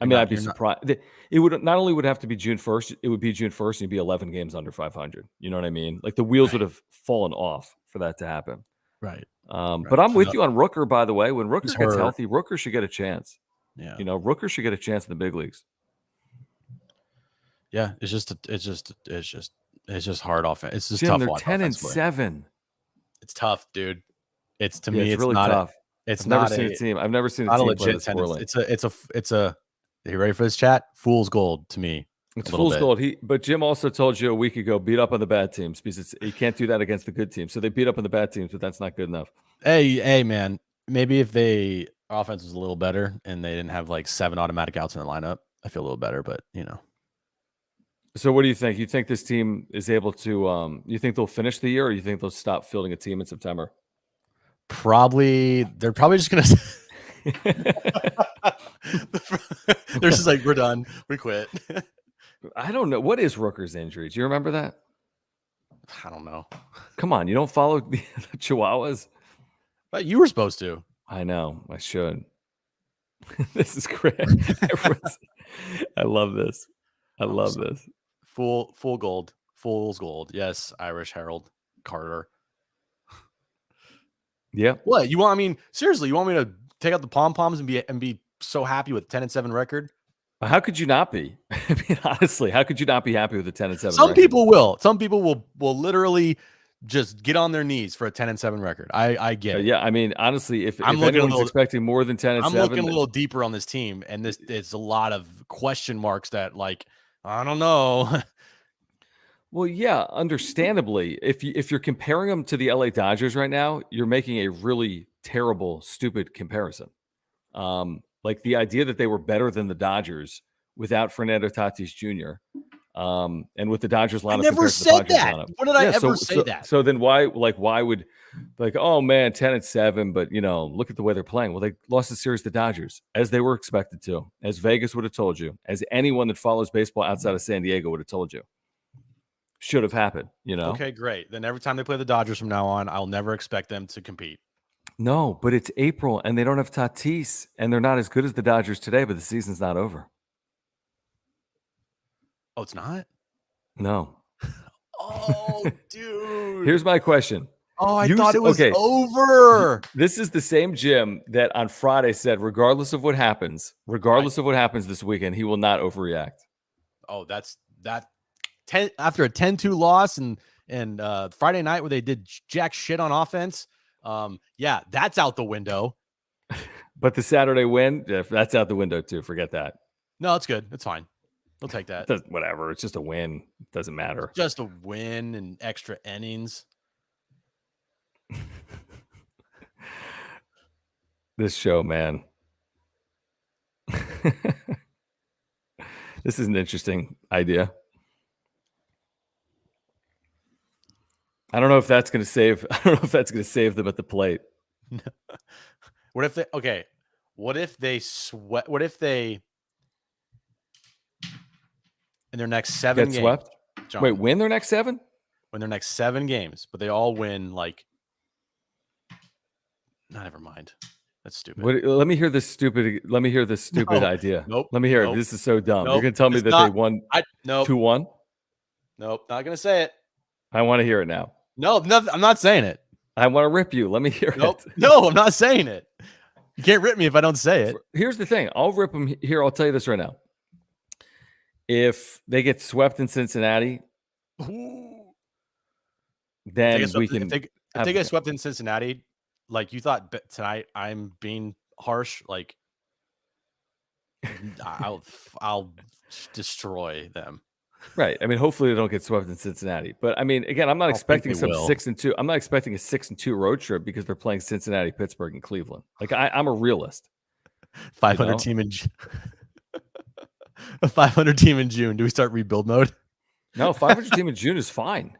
I mean, I'd be surprised. It would not only would have to be June 1st, it would be June 1st and you'd be 11 games under 500. You know what I mean? Like the wheels would have fallen off for that to happen. Right. But I'm with you on Rooker, by the way. When Rooker gets healthy, Rooker should get a chance. Yeah. Rooker should get a chance in the big leagues. Yeah. It's just hard offense. It's just Jim, tough. They're 10-7. It's tough, dude. It's it's really not tough. It's I've not never seen a team. I've never seen a team play this poorly. It's a. Are you ready for this chat? Fool's gold to me. It's fool's gold. But Jim also told you a week ago, beat up on the bad teams because you can't do that against the good teams. So they beat up on the bad teams, but that's not good enough. Hey, man. Maybe if offense was a little better and they didn't have like 7 automatic outs in the lineup, I feel a little better. But So what do you think? You think this team is able to? You think they'll finish the year, or you think they'll stop fielding a team in September? They're probably just gonna. They're just like, we're done. We quit. I don't know. What is Rooker's injury? Do you remember that? I don't know. Come on, you don't follow the Chihuahuas? But you were supposed to. I know. I should. This is great. I love this. I love this. Full gold. Fool's gold. Yes, Irish Herald Carter. Yeah. What you want? I mean, seriously, you want me to take out the pom poms and be so happy with 10-7 record? How could you not be? I mean, honestly, how could you not be happy with the 10-7? Some people will. Some people will literally just get on their knees for a 10-7 record. I get it. Yeah, I mean, honestly, if anyone's expecting more than 10-7, I'm looking a little deeper on this team, and it's a lot of question marks that, like, I don't know. Well, yeah, understandably, if you're comparing them to the LA Dodgers right now, you're making a really terrible, stupid comparison. Like the idea that they were better than the Dodgers without Fernando Tatis Jr. And with the Dodgers lineup. I never said that. When did I ever say that? So then why would oh man, 10-7, but look at the way they're playing. Well, they lost the series to the Dodgers as they were expected to, as Vegas would have told you, as anyone that follows baseball outside of San Diego would have told you. Should have happened, Okay, great. Then every time they play the Dodgers from now on, I'll never expect them to compete. No, but it's April and they don't have Tatis and they're not as good as the Dodgers today, but the season's not over. Oh, it's not? No. Oh, dude. Here's my question. Oh, I thought it was over. This is the same Jim that on Friday said, regardless of what happens this weekend, he will not overreact. Oh, that's that. After a 10-2 loss and Friday night where they did jack shit on offense. Yeah, that's out the window. But the Saturday win, that's out the window too. Forget that. No, it's good. It's fine. We'll take that. Whatever. It's just a win. It doesn't matter. It's just a win and extra innings. This show, man. This is an interesting idea. I don't know if that's going to save. I don't know if that's going to save them at the plate. What if they sweat? What if they in their next 7 games swept? John, wait, win their next 7? Win their next 7 games, but they all win like. No, never mind. That's stupid. Let me hear this stupid. Let me hear this stupid idea. Nope. Let me hear it. Nope. This is so dumb. Nope. You're gonna tell me It's that not. they won Nope. 2-1. Nope. Not gonna say it. I want to hear it now. No, I'm not saying it. I want to rip you. Let me hear Nope. it. No, I'm not saying it. You can't rip me if I don't say it. Here's the thing. I'll rip them here. I'll tell you this right now. If they get swept in Cincinnati, then we can. If they get swept in Cincinnati, like you thought tonight, I'm being harsh. Like I'll destroy them. Right. I mean, hopefully they don't get swept in Cincinnati. But I mean, again, I'm not expecting some 6-2. I'm not expecting a 6-2 road trip because they're playing Cincinnati, Pittsburgh, and Cleveland. Like I'm a realist. 500 team in a 500 team in June. Do we start rebuild mode? No, 500 team in June is fine.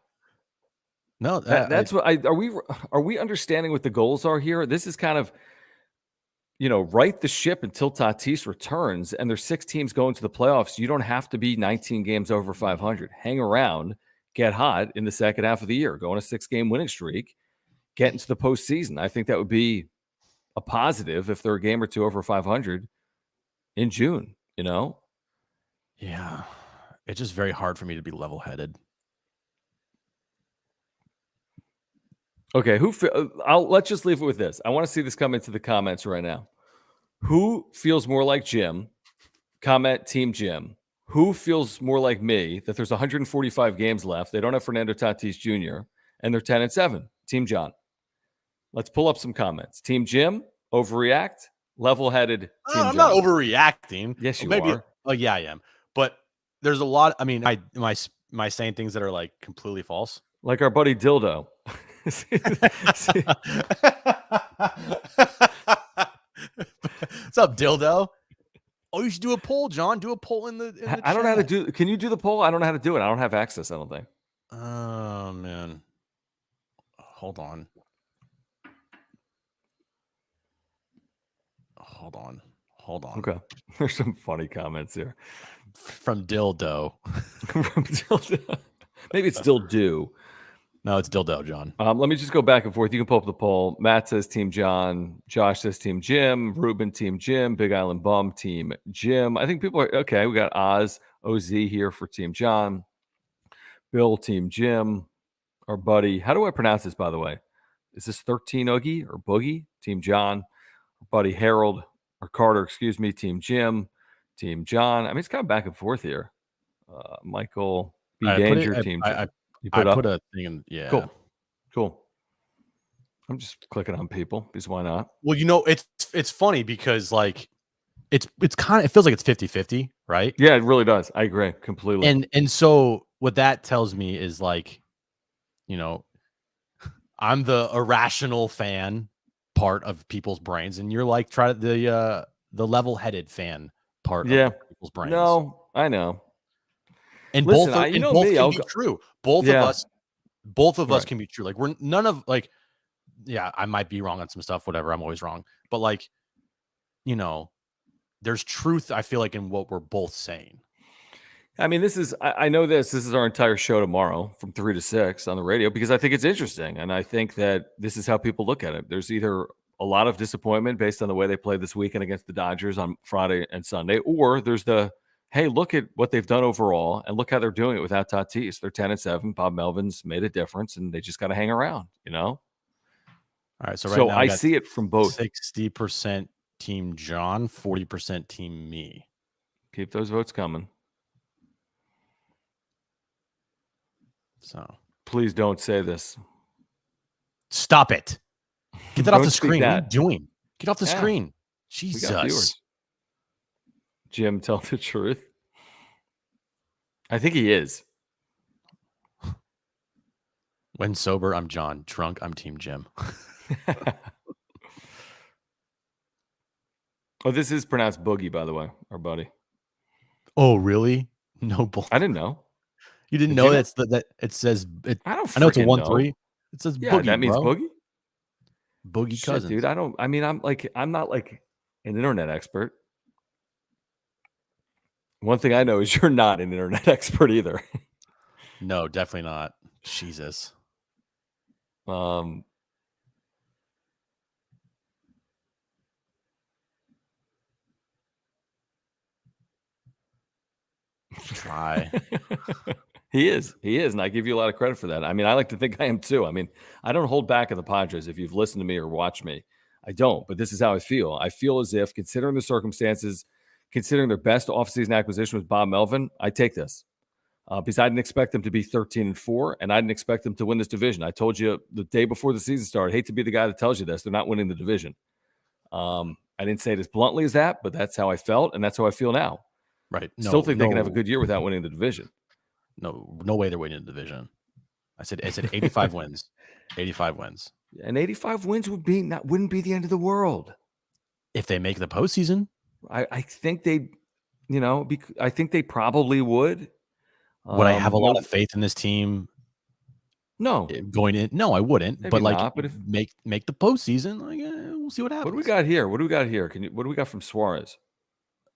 No, that's what are we understanding what the goals are here? This is kind of, right the ship until Tatis returns, and there's 6 teams going to the playoffs. You don't have to be 19 games over 500. Hang around, get hot in the second half of the year, go on a 6-game winning streak, get into the postseason. I think that would be a positive if they're a game or two over 500 in June, Yeah. It's just very hard for me to be level-headed. Okay, let's just leave it with this. I want to see this come into the comments right now. Who feels more like Jim? Comment Team Jim. Who feels more like me that there's 145 games left? They don't have Fernando Tatis Jr. and they're 10-7. Team John. Let's pull up some comments. Team Jim, overreact. Level-headed. Team I'm John. not overreacting. Yes, you are. Oh yeah, I am. But there's a lot. I mean, am I saying things that are like completely false? Like our buddy Dildo. What's up, Dildo? Oh, you should do a poll, John. Do a poll in the I don't know how to do. Can you do the poll? I don't know how to do it. I don't have access, I don't think. Oh man. Hold on. Okay. There's some funny comments here. From Dildo. From Dildo. Maybe it's Dildo. No, it's Dildo, John. Let me just go back and forth. You can pull up the poll. Matt says Team John. Josh says Team Jim. Ruben, Team Jim. Big Island Bum, Team Jim. I think people are okay. We got Oz, OZ here for Team John. Bill, Team Jim. Our buddy. How do I pronounce this, by the way? Is this 13 Oogie or Boogie? Team John. Our buddy Harold or Carter, excuse me. Team Jim. Team John. I mean, it's kind of back and forth here. Michael B. Danger, Team Jim. I put a thing in. Yeah. Cool. I'm just clicking on people because why not? Well, it's funny because like it's kind of, it feels like it's 50-50, right? Yeah, it really does. I agree completely. And so what that tells me is like, I'm the irrational fan part of people's brains, and you're like the level-headed fan part of people's brains. No, I know. And both can be true. Both of us can be true. Like we're none of like, yeah, I might be wrong on some stuff, whatever. I'm always wrong. But like, there's truth, I feel like, in what we're both saying. I mean, I know this is our entire show tomorrow from 3 to 6 on the radio because I think it's interesting. And I think that this is how people look at it. There's either a lot of disappointment based on the way they played this weekend against the Dodgers on Friday and Sunday, or there's hey, look at what they've done overall, and look how they're doing it without Tatis. They're 10-7. Bob Melvin's made a difference, and they just got to hang around, All right, so now I see it from both. 60% Team John, 40% Team me. Keep those votes coming. So please don't say this. Stop it. Get that off the screen. What are you doing? Get off the screen. Jesus. Jim, tell the truth. I think he is. When sober, I'm John. Drunk, I'm Team Jim. Oh, this is pronounced Boogie, by the way, our buddy. Oh, really? No bull. I didn't know. You didn't know that it says it. I know it's a 1-3. It says Boogie. That means Boogie. Boogie Cousins, dude. I'm not like an internet expert. One thing I know is you're not an internet expert either. No, definitely not. Jesus. Try. He is, and I give you a lot of credit for that. I mean, I like to think I am too. I mean, I don't hold back at the Padres. If you've listened to me or watched me, I don't. But this is how I feel. I feel as if, considering the circumstances, considering their best offseason acquisition was Bob Melvin, I take this. Because I didn't expect them to be 13-4, and I didn't expect them to win this division. I told you the day before the season started, I hate to be the guy that tells you this, they're not winning the division. I didn't say it as bluntly as that, but that's how I felt, and that's how I feel now. Right. Still think they can have a good year without winning the division. No way they're winning the division. I said 85 wins. 85 wins. And 85 wins wouldn't be the end of the world. If they make the postseason. I think they, I think they probably would. Would I have a lot of faith in this team? No. Going in? No, I wouldn't. Maybe but like, not, but if make the postseason, we'll see what happens. What do we got here? What do we got from Suarez?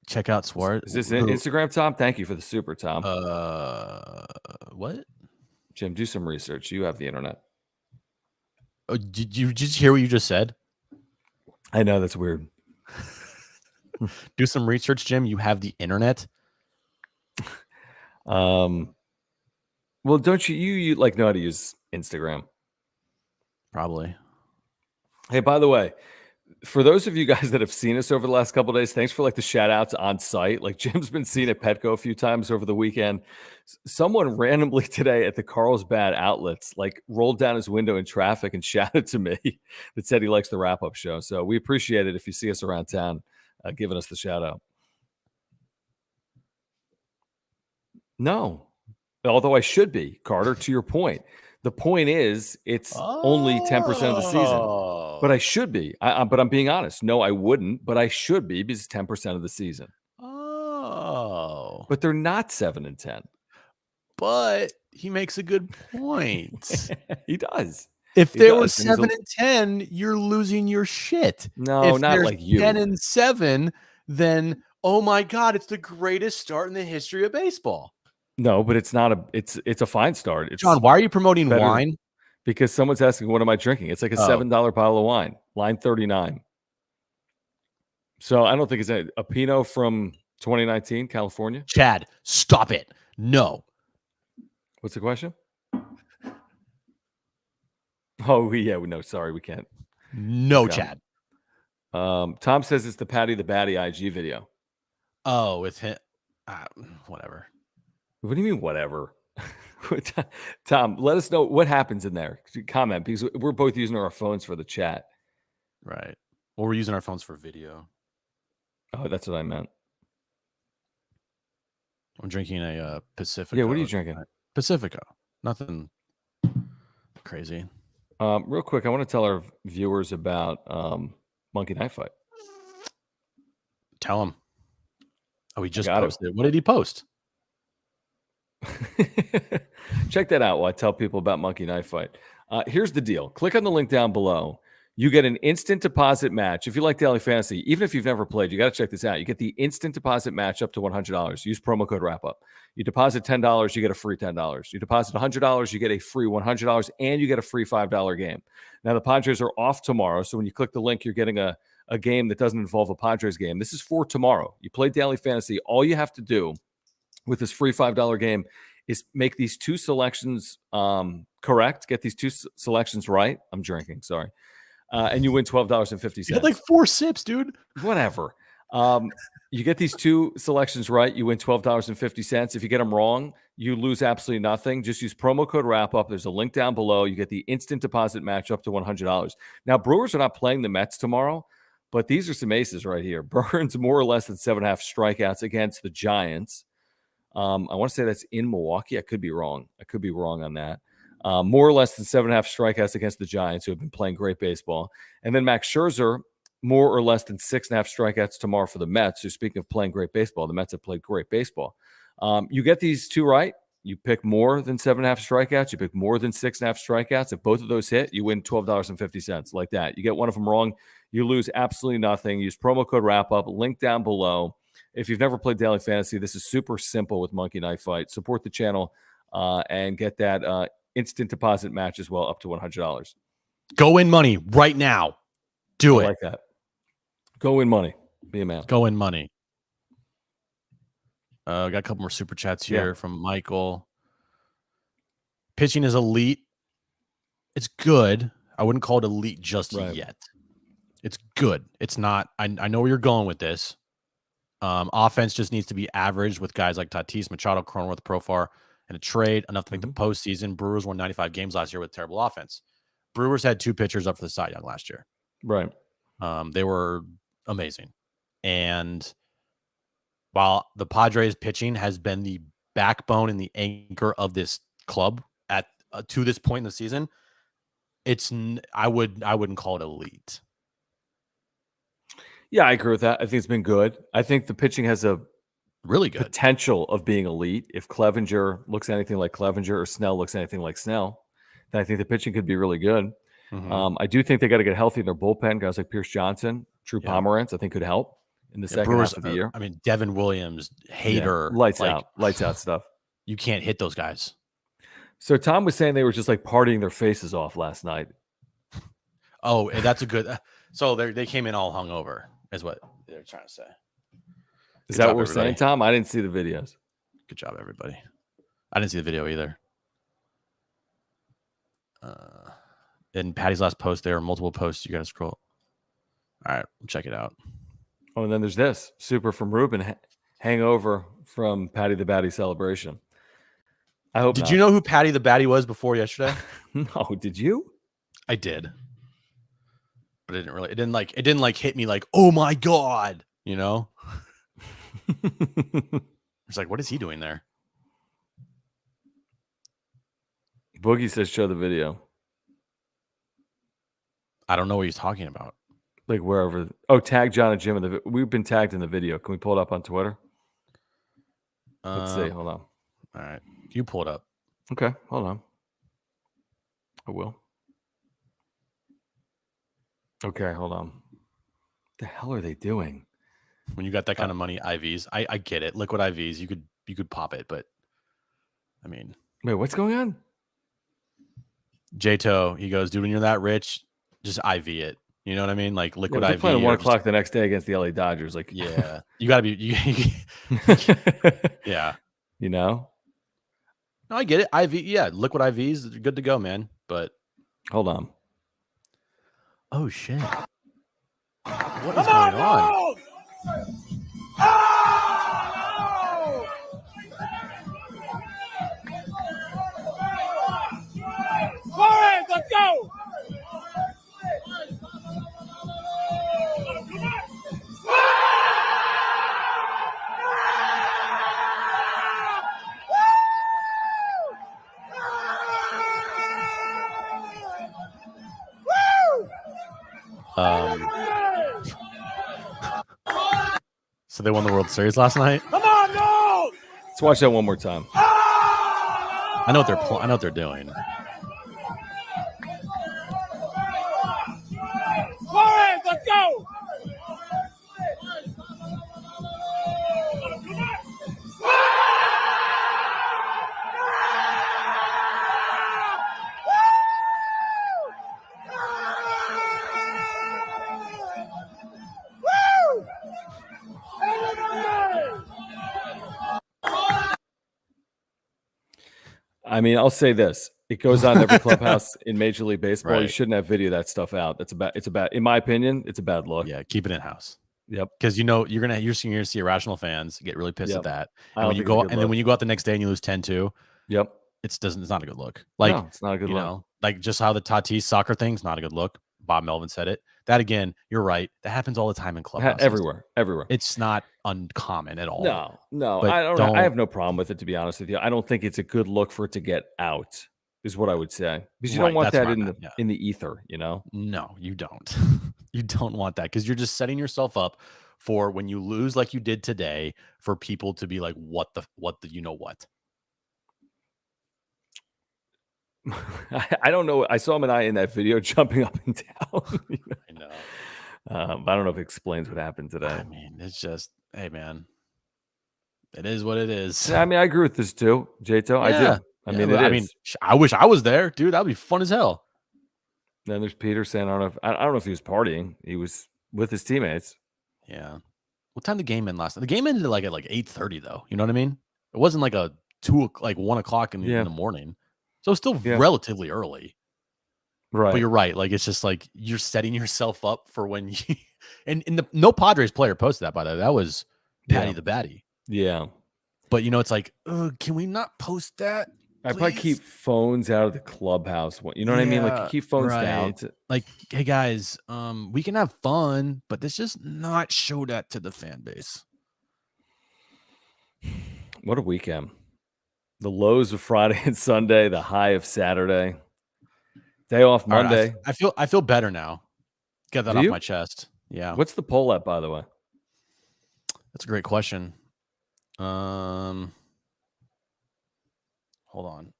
Check out Suarez. Is this Instagram, Tom? Thank you for the super, Tom. What? Jim, do some research. You have the internet. Oh, did you just hear what you just said? I know, that's weird. Do some research, Jim. You have the internet. Well, don't you like know how to use Instagram? Probably. Hey, by the way, for those of you guys that have seen us over the last couple of days, thanks for like the shout outs on site. Like Jim's been seen at Petco a few times over the weekend. Someone randomly today at the Carlsbad outlets like rolled down his window in traffic and shouted to me that said he likes the wrap up show. So we appreciate it if you see us around town, giving us the shout out. No, although I should be, Carter, to your point. The point is, it's only 10% of the season, but I should be. But I'm being honest. No, I wouldn't, but I should be because it's 10% of the season. Oh, but they're not 7-10. But he makes a good point. He does. If they were 7-10, you're losing your shit. No, not like you. 10-7, then oh my God, it's the greatest start in the history of baseball. No, but it's not it's a fine start. John, why are you promoting wine? Because someone's asking, what am I drinking? It's like a $7 bottle of wine, line 39. So I don't think it's a Pinot from 2019, California. Chad, stop it. No. What's the question? Oh, yeah. No, sorry, we can't. No, Chad. Tom says it's the Patty the Batty IG video. Oh, with him. Whatever. What do you mean, whatever? Tom, let us know what happens in there. Comment, because we're both using our phones for the chat. Right. Well, we're using our phones for video. Oh, that's what I meant. I'm drinking a Pacifico. Yeah, what are you drinking? Pacifico. Nothing crazy. Real quick, I want to tell our viewers about Monkey Knife Fight. Tell them. Oh, he just posted. What did he post? Check that out while I tell people about Monkey Knife Fight. Here's the deal. Click on the link down below. You get an instant deposit match. If you like daily fantasy, even if you've never played, you got to check this out. You get the instant deposit match up to $100. Use promo code WRAPUP. You deposit $10, you get a free $10. You deposit $100, you get a free $100, and you get a free $5 game. Now, the Padres are off tomorrow, so when you click the link, you're getting a game that doesn't involve a Padres game. This is for tomorrow. You play daily fantasy. All you have to do with this free $5 game is make these two selections correct. Get these two selections right. I'm drinking, sorry. And you win $12.50. You had like 4 sips, dude. Whatever. You get these two selections right, you win $12.50. If you get them wrong, you lose absolutely nothing. Just use promo code WRAPUP. There's a link down below. You get the instant deposit match up to $100. Now, Brewers are not playing the Mets tomorrow, but these are some aces right here. Burns more or less than 7.5 strikeouts against the Giants. I want to say that's in Milwaukee. I could be wrong. On that. More or less than 7.5 strikeouts against the Giants, who have been playing great baseball. And then Max Scherzer, more or less than 6.5 strikeouts tomorrow for the Mets, who, speaking of playing great baseball, the Mets have played great baseball. You get these two right. You pick more than 7.5 strikeouts. You pick more than 6.5 strikeouts. If both of those hit, you win $12.50 like that. You get one of them wrong, you lose absolutely nothing. Use promo code WRAPUP, link down below. If you've never played Daily Fantasy, this is super simple with Monkey Knife Fight. Support the channel and get that instant deposit match as well, up to $100. Go win money right now. Do it. Like that. Go win money. Be a man. Go win money. Got a couple more super chats here from Michael. Pitching is elite. It's good. I wouldn't call it elite just yet. It's good. It's not. I know where you're going with this. Offense just needs to be average with guys like Tatis, Machado, Cronenworth, Profar, and a trade enough to make the postseason. Brewers won 95 games last year with terrible offense. Brewers had 2 pitchers up for the Cy Young last year. Right. They were amazing. And while the Padres pitching has been the backbone and the anchor of this club at to this point in the season, I wouldn't call it elite. Yeah, I agree with that. I think it's been good. I think the pitching has a really good potential of being elite. If Clevenger looks anything like Clevenger or Snell looks anything like Snell, then I think the pitching could be really good. I do think they got to get healthy in their bullpen. Guys like Pierce Johnson, Drew Pomeranz, I think could help in the second half of the year. I mean, Devin Williams, Hader, lights out stuff. You can't hit those guys. So Tom was saying they were just like partying their faces off last night. Oh, that's a good. So they came in all hungover, is what they're trying to say. Is that what we're saying, Tom? I didn't see the videos. Good job, everybody. I didn't see the video either. In Patty's last post, there are multiple posts. You got to scroll. All right, we'll check it out. Oh, and then there's this super from Ruben, hangover from Patty the Batty celebration. I hope. Did you know who Patty the Batty was before yesterday? No, did you? I did, but it didn't hit me like, oh my god, you know. It's like, what is he doing there? Boogie says, show the video. I don't know what he's talking about. Like wherever. Oh, tag John and Jim. We've been tagged in the video. Can we pull it up on Twitter? Let's see. Hold on. All right. You pull it up. Okay. Hold on. I will. Okay. Hold on. What the hell are they doing? When you got that kind of money, IVs. I get it. Liquid IVs. You could pop it, but I mean. Wait, what's going on? J-To, he goes, dude, when you're that rich, just IV it. You know what I mean? Like liquid IV. Playing at 1 o'clock the next day against the LA Dodgers. Like, yeah, you got to be. Yeah, you know. No, I get it. IV, yeah, liquid IVs are good to go, man. But hold on. Oh shit! What is going on? Friars, let's go! So they won the World Series last night. Come on, no! Let's watch that one more time. I know what they're doing. Friars, let's go! I mean, I'll say this. It goes on in every clubhouse in Major League Baseball. Right. You shouldn't have video that stuff out. It's a bad, in my opinion, it's a bad look. Yeah, keep it in house. Yep. Because you're gonna see irrational fans get really pissed at that. And when you go then when you go out the next day and you lose 10-2, yep. It's not a good look. Like no, it's not a good look. Know, like just how the Tatis soccer thing's not a good look. Bob Melvin said it. That again, you're right. That happens all the time in clubhouses. Everywhere. It's not uncommon at all. No. But I have no problem with it, to be honest with you. I don't think it's a good look for it to get out, is what I would say. Because you don't want that in the ether, you know? No, you don't. You don't want that because you're just setting yourself up for when you lose like you did today for people to be like, what the you know what? I don't know. I saw Manaea in that video jumping up and down. You know? I know. I don't know if it explains what happened today. I mean, it's just, hey, man, it is what it is. Yeah, I mean, I agree with this too, J-To. I do. I mean, I wish I was there, dude. That'd be fun as hell. Then there's Peter saying, I don't know if he was partying. He was with his teammates. Yeah. What time the game end last night? The game ended like at like 8:30 though. You know what I mean? It wasn't like a 1 o'clock in the morning. So it's still relatively early. Right. But you're right. Like it's just like you're setting yourself up for when you and no Padres player posted that, by the way. That was Patty the Batty. Yeah. But it's like, can we not post that? I probably keep phones out of the clubhouse. You know what I mean? Like you keep phones down. Like, hey guys, we can have fun, but let's just not show that to the fan base. What a weekend. The lows of Friday and Sunday, the high of Saturday. Day off Monday. Right, I feel better now. Get that off my chest. Yeah. What's the poll at, by the way? That's a great question. Hold on.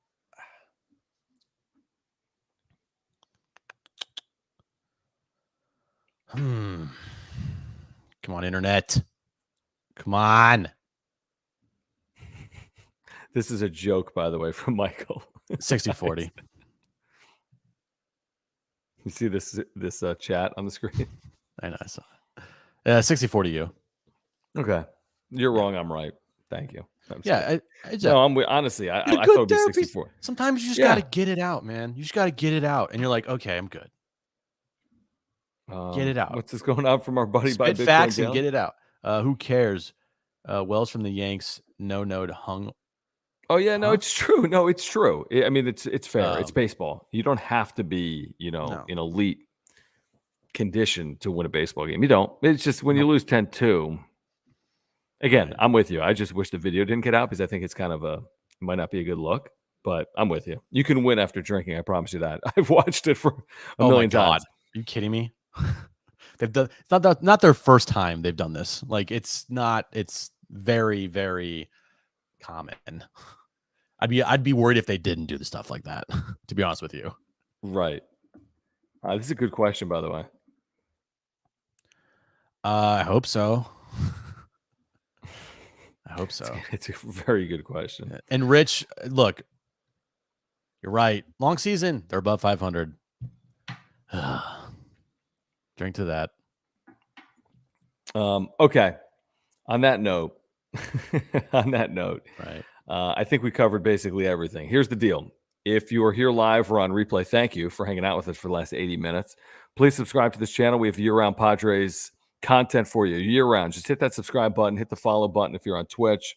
Come on, internet. Come on. This is a joke, by the way, from Michael. 60-40. You see this chat on the screen? I know. I saw it. 60-40 you. Okay. You're wrong. I'm right. Thank you. Honestly, I thought it would be 64. Sometimes you just got to get it out, man. You just got to get it out. And you're like, okay, I'm good. Get it out. What's this going on from our buddy by Spit facts and get it out. Who cares? Wells from the Yanks, no node hung. Oh yeah, no, it's true. No, it's true. I mean, it's fair. It's baseball. You don't have to be, in elite condition to win a baseball game. You don't. It's just when you lose 10-2. Again, I'm with you. I just wish the video didn't get out because I think it's kind of it might not be a good look. But I'm with you. You can win after drinking. I promise you that. I've watched it for a million times. Are you kidding me? They've done. It's not their first time they've done this. Like it's not. It's very, very common. I'd be worried if they didn't do the stuff like that. To be honest with you. Right. This is a good question, by the way. I hope so. I hope so. It's a very good question. And Rich, look, you're right. Long season, they're above 500. Drink to that. Okay. On that note, right. I think we covered basically everything. Here's the deal. If you are here live or on replay, thank you for hanging out with us for the last 80 minutes. Please subscribe to this channel. We have year-round Padres content for you year-round. Just hit that subscribe button, hit the follow button if you're on Twitch,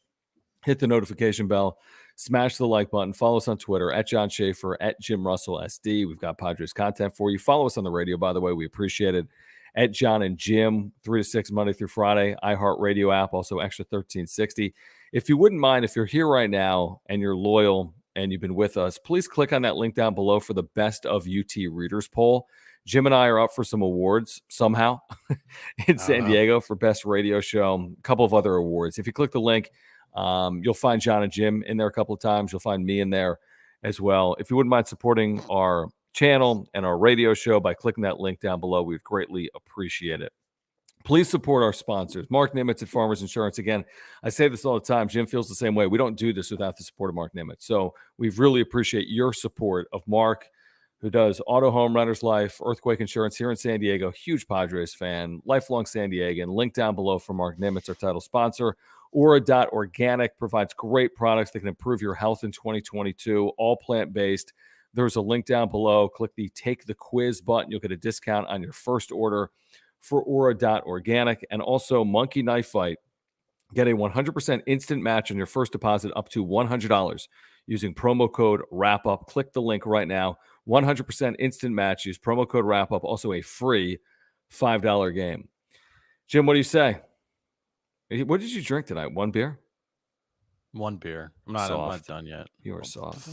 hit the notification bell, smash the like button, follow us on Twitter at John Schaefer, at Jim Russell SD. We've got Padres content for you. Follow us on the radio, by the way. We appreciate it. At John and Jim, 3 to 6 Monday through Friday, iHeartRadio app, also Extra 1360. If you wouldn't mind, if you're here right now and you're loyal and you've been with us, please click on that link down below for the Best of UT Readers poll. Jim and I are up for some awards somehow in San Diego for Best Radio Show, a couple of other awards. If you click the link, you'll find John and Jim in there a couple of times. You'll find me in there as well. If you wouldn't mind supporting our channel and our radio show by clicking that link down below, we'd greatly appreciate it. Please support our sponsors. Mark Nimitz at Farmers Insurance. Again, I say this all the time. Jim feels the same way. We don't do this without the support of Mark Nimitz. So we really appreciate your support of Mark, who does auto, home, renter's life, earthquake insurance here in San Diego. Huge Padres fan, lifelong San Diegan. Link down below for Mark Nimitz, our title sponsor. Aura.organic provides great products that can improve your health in 2022, all plant-based. There's a link down below. Click the Take the Quiz button. You'll get a discount on your first order for Aura.organic. And also Monkey Knife Fight. Get a 100% instant match on your first deposit up to $100 using promo code WRAPUP. Click the link right now. 100% instant match. Use promo code WRAPUP. Also a free $5 game. Jim, what do you say? What did you drink tonight? One beer? One beer. I'm not done yet. You are soft.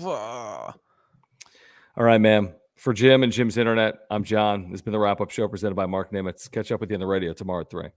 All right, man. For Jim and Jim's Internet, I'm John. This has been the Wrap Up Show presented by Mark Nimitz. Catch up with you on the radio tomorrow at 3.